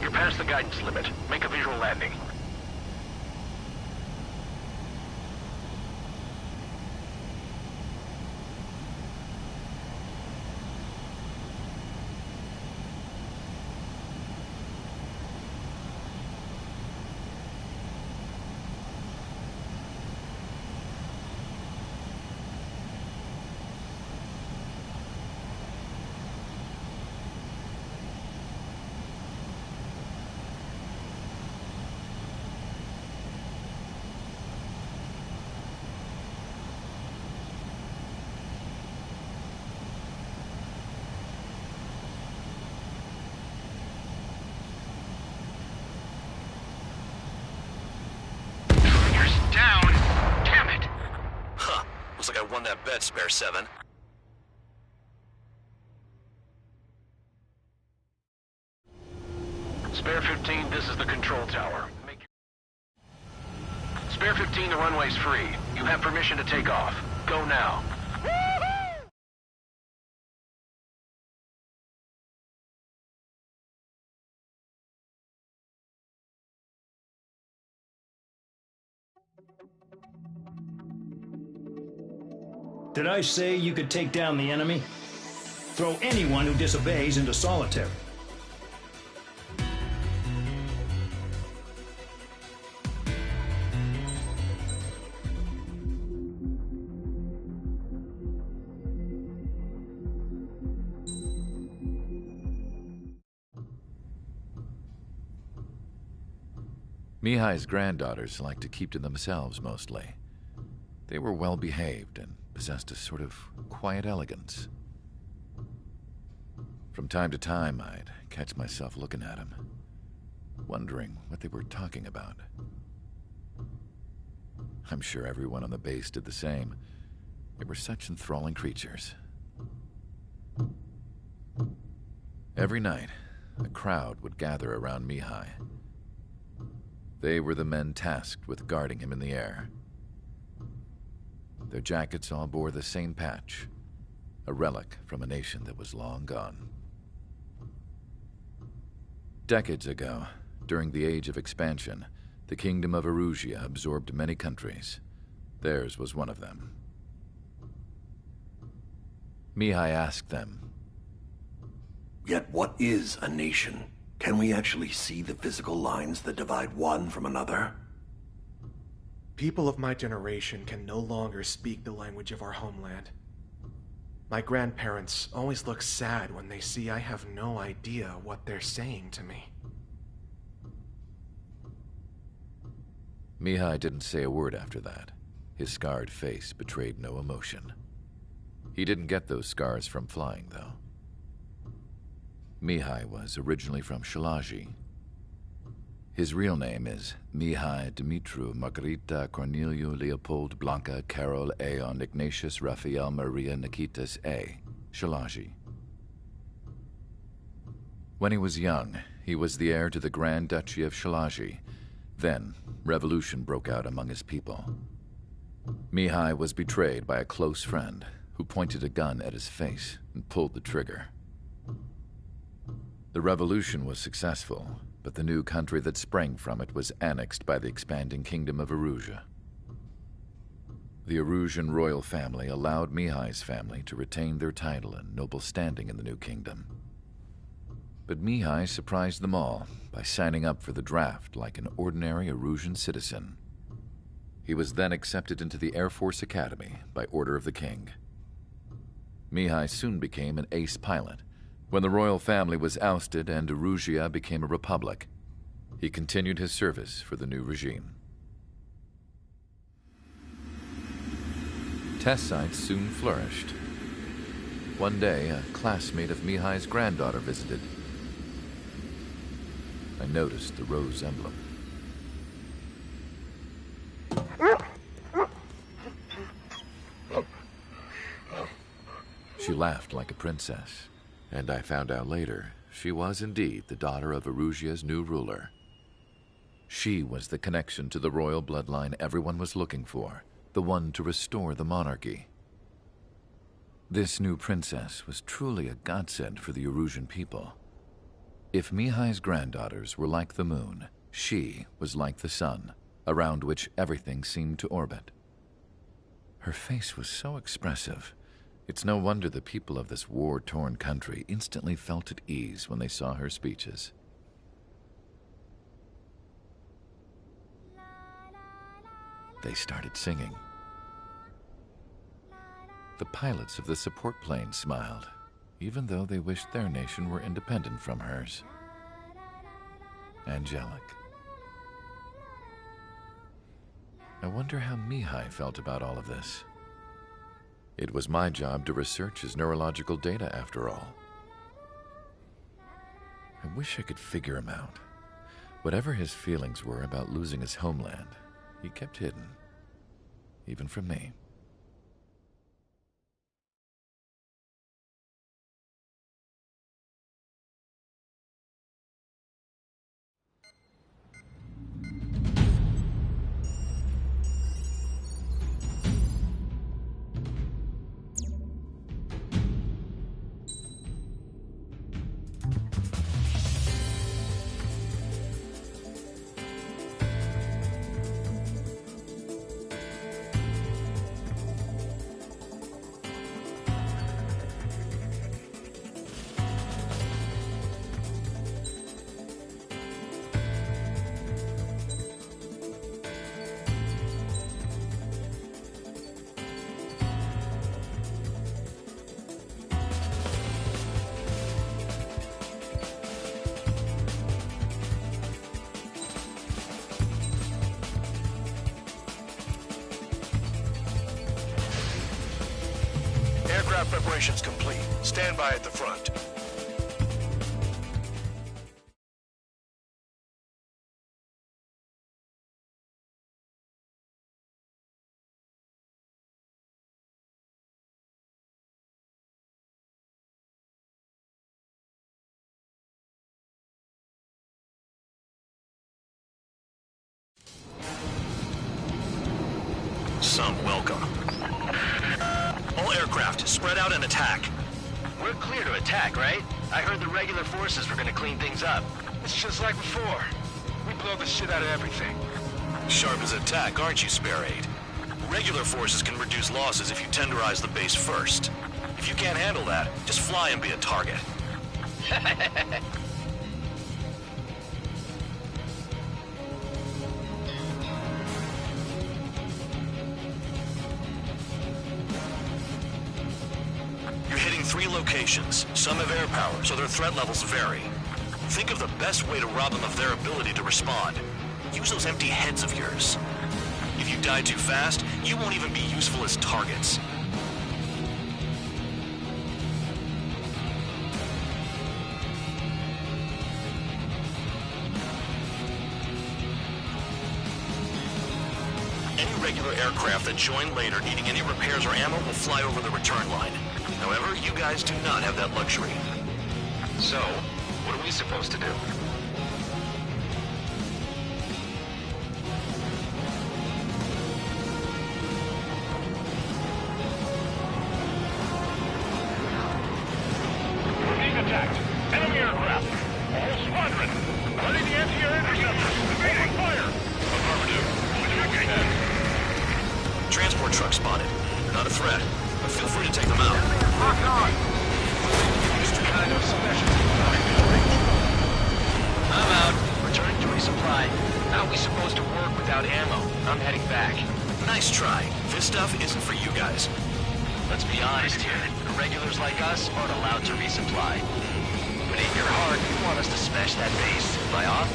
You're past the guidance limit. Make a visual landing. Looks like I won that bet, Spare 7. Spare 15, this is the control tower. Spare 15, the runway's free. You have permission to take off. Go now. Did I say you could take down the enemy? Throw anyone who disobeys into solitary. Mihai's granddaughters liked to keep to themselves mostly. They were well behaved and possessed a sort of quiet elegance. From time to time, I'd catch myself looking at them, wondering what they were talking about. I'm sure everyone on the base did the same. They were such enthralling creatures. Every night, a crowd would gather around Mihai. They were the men tasked with guarding him in the air. Their jackets all bore the same patch, a relic from a nation that was long gone. Decades ago, during the Age of Expansion, the Kingdom of Erusia absorbed many countries. Theirs was one of them. Mihai asked them, "Yet what is a nation? Can we actually see the physical lines that divide one from another?" People of my generation can no longer speak the language of our homeland. My grandparents always look sad when they see I have no idea what they're saying to me. Mihai didn't say a word after that. His scarred face betrayed no emotion. He didn't get those scars from flying, though. Mihai was originally from Shalaji. His real name is Mihai Dimitru Margarita Corneliu Leopold Blanca Carol Aeon Ignatius Raphael Maria Nikitas A. Shalaji. When he was young, he was the heir to the Grand Duchy of Shalaji. Then, revolution broke out among his people. Mihai was betrayed by a close friend who pointed a gun at his face and pulled the trigger. The revolution was successful, but the new country that sprang from it was annexed by the expanding kingdom of Erusea. The Erusian royal family allowed Mihai's family to retain their title and noble standing in the new kingdom. But Mihai surprised them all by signing up for the draft like an ordinary Erusian citizen. He was then accepted into the Air Force Academy by order of the king. Mihai soon became an ace pilot. When the royal family was ousted and Erusea became a republic, he continued his service for the new regime. Test sites soon flourished. One day, a classmate of Mihai's granddaughter visited. I noticed the rose emblem. She laughed like a princess, and I found out later she was indeed the daughter of Erusea's new ruler. She was the connection to the royal bloodline everyone was looking for, the one to restore the monarchy. This new princess was truly a godsend for the Erusian people. If Mihai's granddaughters were like the moon, she was like the sun, around which everything seemed to orbit. Her face was so expressive. It's no wonder the people of this war-torn country instantly felt at ease when they saw her speeches. They started singing. The pilots of the support plane smiled, even though they wished their nation were independent from hers. Angelic. I wonder how Mihai felt about all of this. It was my job to research his neurological data, after all. I wish I could figure him out. Whatever his feelings were about losing his homeland, he kept hidden, even from me. Aircraft preparations complete. Stand by at the front. Some welcome. All aircraft, spread out and attack. We're clear to attack, right? I heard the regular forces were gonna clean things up. It's just like before. We blow the shit out of everything. Sharp as attack, aren't you, Spare Aid? Regular forces can reduce losses if you tenderize the base first. If you can't handle that, just fly and be a target. You're hitting 3 locations. Some have air power, so their threat levels vary. Think of the best way to rob them of their ability to respond. Use those empty heads of yours. If you die too fast, you won't even be useful as targets. Any regular aircraft that join later needing any repairs or ammo will fly over the return line. However, you guys do not have that luxury. So, what are we supposed to do? a threat, but feel free to take them out. Lock on! Kind of specialty. I'm out. Returning to resupply. How are we supposed to work without ammo? I'm heading back. Nice try. This stuff isn't for you guys. Let's be honest here. Regulars like us aren't allowed to resupply. But in your heart, you want us to smash that base. Am I off?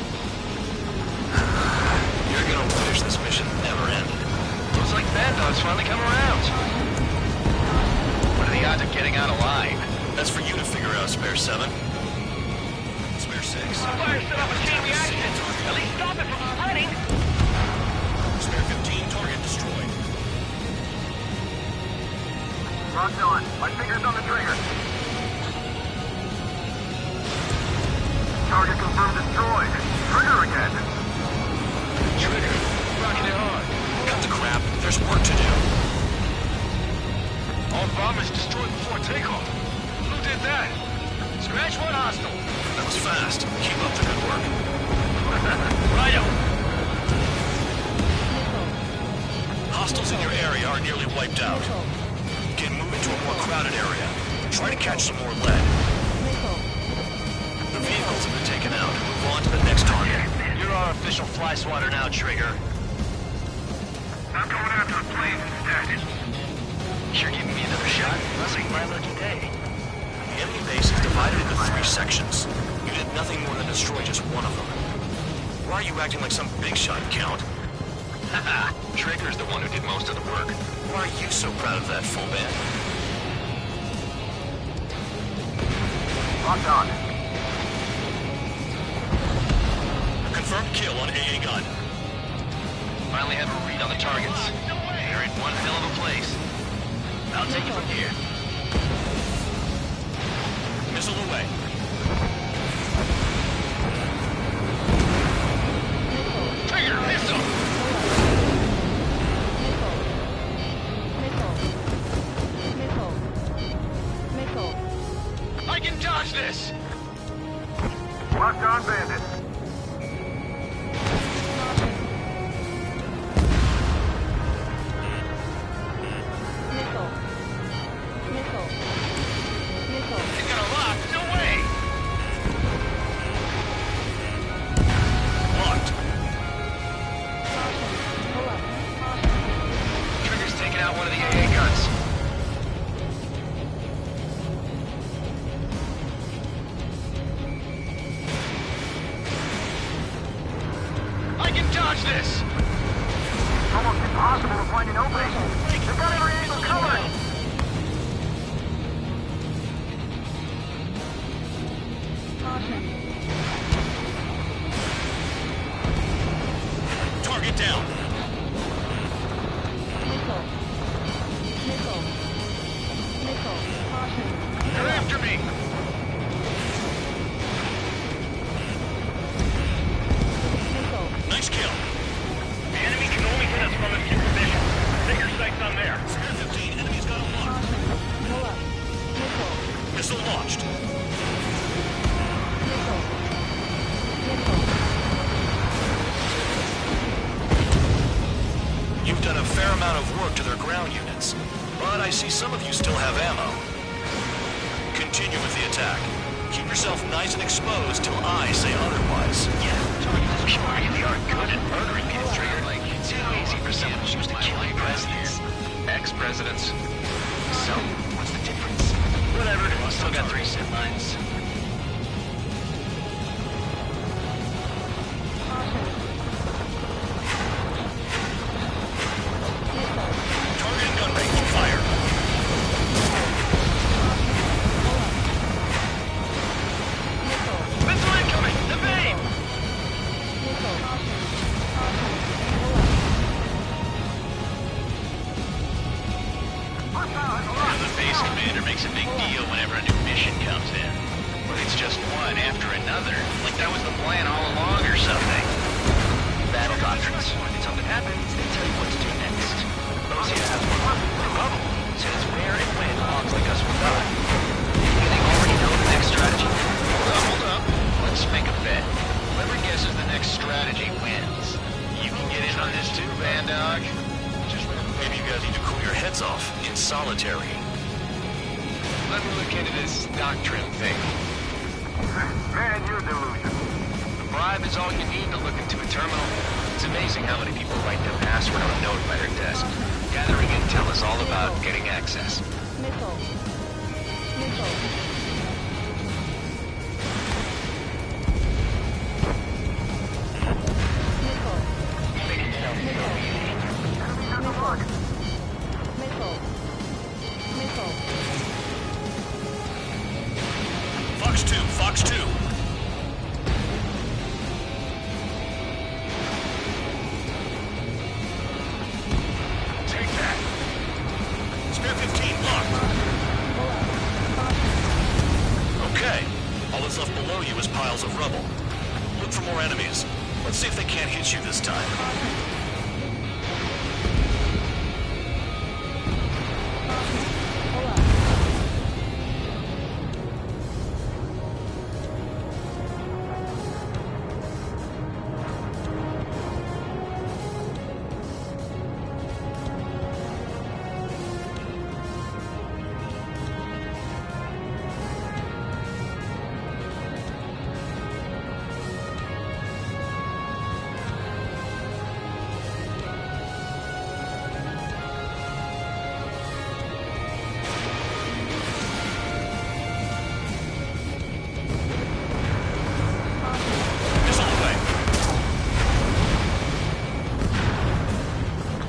You're gonna wish this mission never ended. Looks like Bandog's finally come around. What are the odds of getting out alive? That's for you to figure out, Spare 7. Spare 6. Fire set up a chain reaction. At least stop it from spreading. Spare 15, target destroyed. Locked on. My finger's on the trigger. Target confirmed destroyed. Trigger again. Trigger. Rocking it hard. Cut the crap. There's work to do. All bombers destroyed before takeoff. Who did that? Scratch one hostile. That was fast. Keep up the good work. Righto. Hostiles in your area are nearly wiped out. Get moving to a more crowded area. Try to catch some more lead. The vehicles have been taken out. Move on to the next target. You're our official fly swatter now, Trigger. I'm going after the planes instead. You're giving me another shot? Must be my lucky day. The enemy base is divided into 3 sections. You did nothing more than destroy just one of them. Why are you acting like some big shot, Count? Haha, Trigger's the one who did most of the work. Why are you so proud of that, full band? Locked on. Confirmed kill on AA gun. Finally have a read on the targets. They're in one hell of a place. I'll take it from here. Missile away. Trigger, missile! I can dodge this! Locked on, bandit. He's got a lock! No way! Locked. Trigger's taking out one of the AA guns. I can dodge this! It's almost impossible to find an opening. They've got every angle covered. Target down. They're after me! Nice kill. The enemy can only hit us from its position. Take your sights on there. Spare 15, enemy's got him locked. Missile launched. You've done a fair amount of work to their ground units, but I see some of you still have ammo. Continue with the attack. Keep yourself nice and exposed till I say otherwise. Yeah, you really are good at murdering kids, Trigger. Like, too easy for someone who used to kill presidents. Ex-presidents. So, what's the difference? Whatever, still got 3 set lines. Target and gun range, fire. Missile incoming! Evade! The base commander makes a big deal whenever a new mission comes in. But it's just one after another. Like that was the plan all along or something. Battle doctrines. When something happens, they tell you what to do next. Those here have one bubble. Says where and when hogs like us will die. Do they already know the next strategy? Hold up. Let's make a bet. Whoever guesses the next strategy wins. You can get in on this too, Bandog. Maybe you guys need to cool your heads off inside. solitary. Let me look into this doctrine thing. Man, you're delusional. The bribe is all you need to look into a terminal. It's amazing how many people write their password on a note by their desk. Gathering intel is all about getting access. Missile. Missile. Fox 2, Fox 2. Take that. Spare 15 blocked. Okay. All that's left below you is piles of rubble. Look for more enemies. Let's see if they can't hit you this time.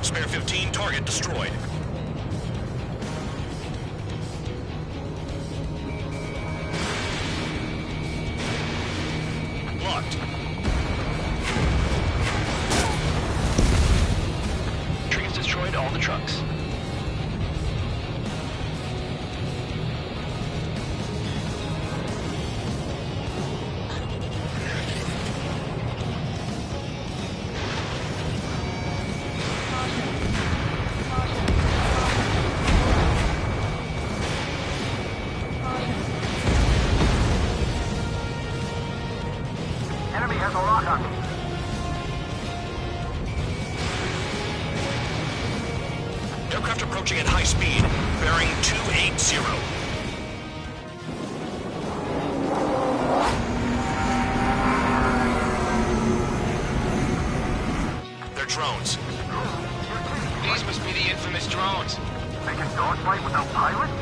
Spare 15, target destroyed. Locked. Trees destroyed all the trucks. Enemy has a lock on me. Aircraft approaching at high speed, bearing 280. They're drones. These must be the infamous drones. They can dogfight without pilots?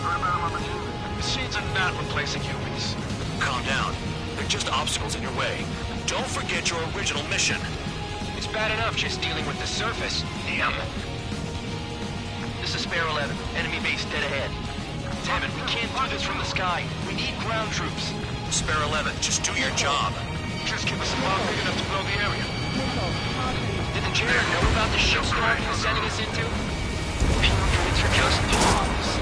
Heard about them on the news. Machines are not replacing humans. Calm down. They're just obstacles in your way. Don't forget your original mission. It's bad enough just dealing with the surface. Damn. This is Spare 11. Enemy base dead ahead. Damn it, we can't do this from the sky. We need ground troops. Spare 11, just do your job. Just give us a bomb big enough to blow the area. Did the JR know about the shitstorm he was sending us into? Few units are just pawns.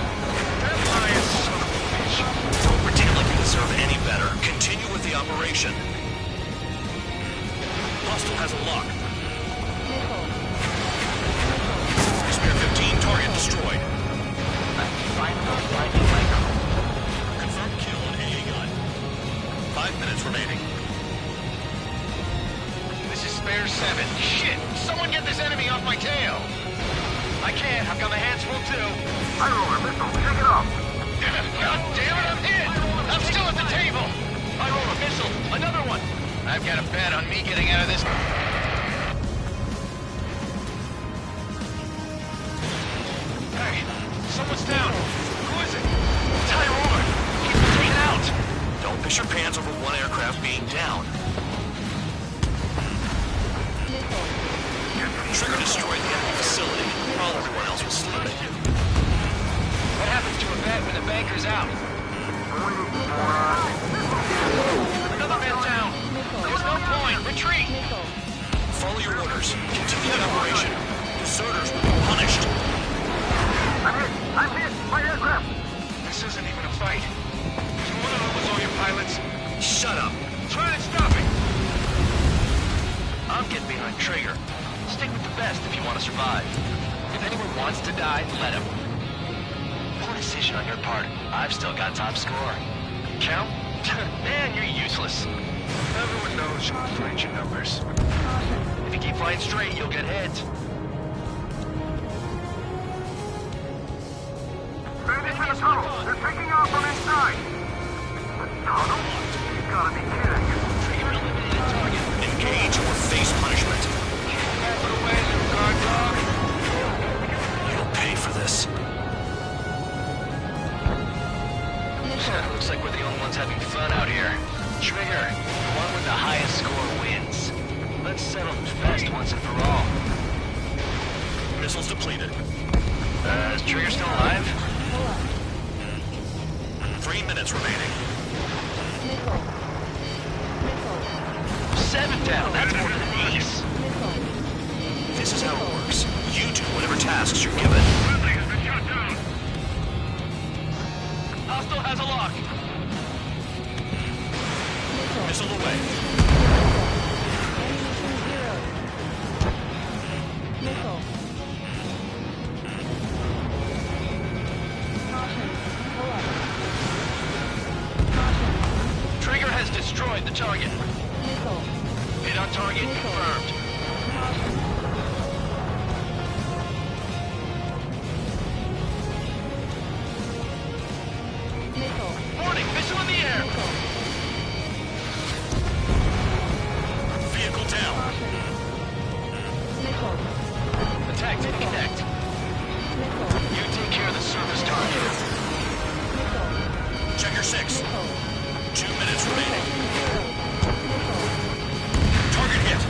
That lion son of a bitch. Don't pretend like you deserve any better. Continue with the operation. Hostile has a lock. Spare 15, target destroyed. Finally finding my goal. Confirmed kill on AA gun. 5 minutes remaining. This is Spare 7. Shit! Someone get this enemy off my tail! I can't. I've got my hands full too. I roll a missile. Take it off. God damn it, I'm hit! I'm still at the table! I roll a missile. Another one. I've got a bet on me getting out of this. Hey, someone's down. Who is it? Tyrone! He's been taken out! Don't piss your pants over one aircraft being down. Trigger destroyed the enemy facility while everyone else was sleeping. What happens to a bet when the banker's out? Another man down! There's no point! Retreat! Follow your orders. Continue the operation. Deserters will be punished. I'm hit! I'm hit! My aircraft! This isn't even a fight. Do you want to lose all your pilots? Shut up! Try to stop it! I'm getting behind Trigger. Stick with the best if you want to survive. If anyone wants to die, let him. Poor decision on your part. I've still got top score. Count? Man, you're useless. Everyone knows you can find your numbers. If you keep flying straight, you'll get heads. the tunnel. They're taking off from inside. The tunnel? You gotta be kidding. Engage or face punishment. Put away, little guard dog. You'll pay for this. Looks like we're the only ones having fun out here. Trigger, the one with the highest score wins. Let's settle this fast once and for all. Missiles depleted. Is Trigger still alive? 3 minutes remaining. 7 down, that's more than an ace. This is how it works. You do whatever tasks you're given. Hostile has a lock. Missile away. Trigger has destroyed the target. Hit on target confirmed. Warning, missile in the air. Vehicle down. Attack didn't connect. You take care of the surface target. Checker 6. 2 minutes remaining. Target hit.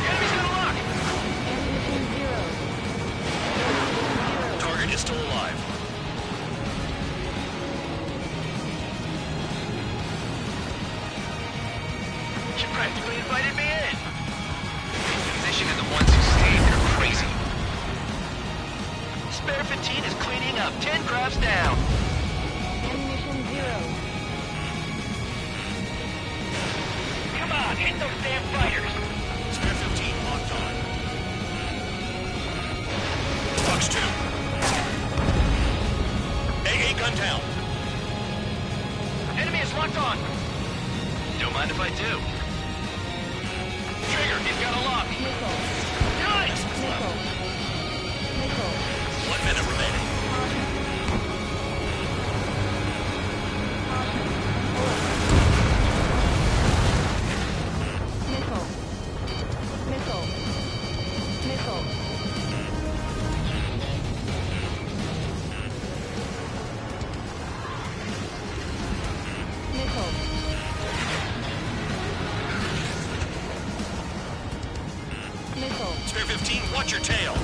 Enemy's got a lock. Target is still alive. You practically invited me in. Position and the ones who stayed, they're crazy. Spare 15 is cleaning up. 10 crafts down. Ammunition 0. Come on, hit those damn fighters. Spare 15 locked on. Fox 2. AA gun down. Enemy is locked on. Don't mind if I do. Trigger, he's got a lock. Nice! 1 minute remaining. Spare 15, watch your tail.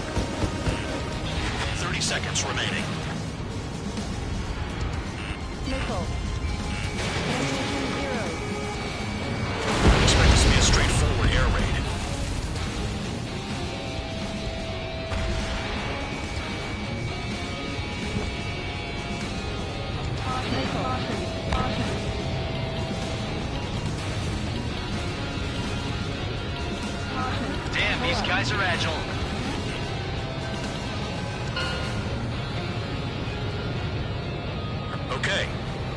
30 seconds remaining. Expect this to be a straightforward air raid. Damn, these guys are agile. Okay,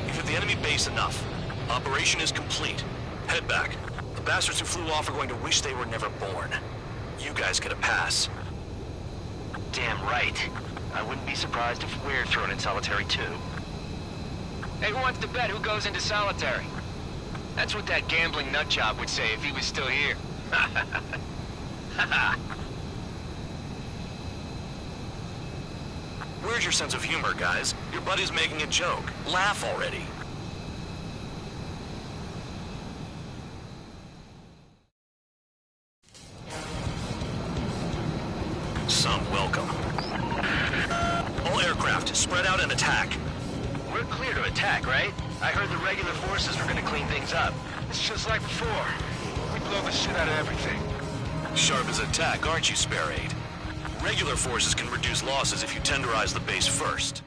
you've hit the enemy base enough. Operation is complete. Head back. The bastards who flew off are going to wish they were never born. You guys get a pass. Damn right. I wouldn't be surprised if we're thrown in solitary too. Hey, who wants to bet who goes into solitary? That's what that gambling nutjob would say if he was still here. Where's your sense of humor, guys? Your buddy's making a joke. Laugh already. Some welcome. All aircraft, spread out and attack. We're clear to attack, right? I heard the regular forces were gonna clean things up. It's just like before. We blow the shit out of everything. Sharp as attack, aren't you, Spare 8? Regular forces can reduce losses if you tenderize the base first.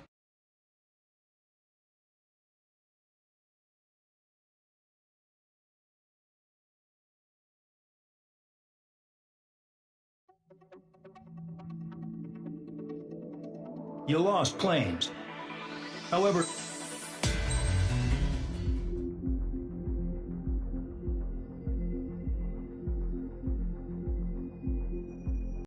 You lost planes. However,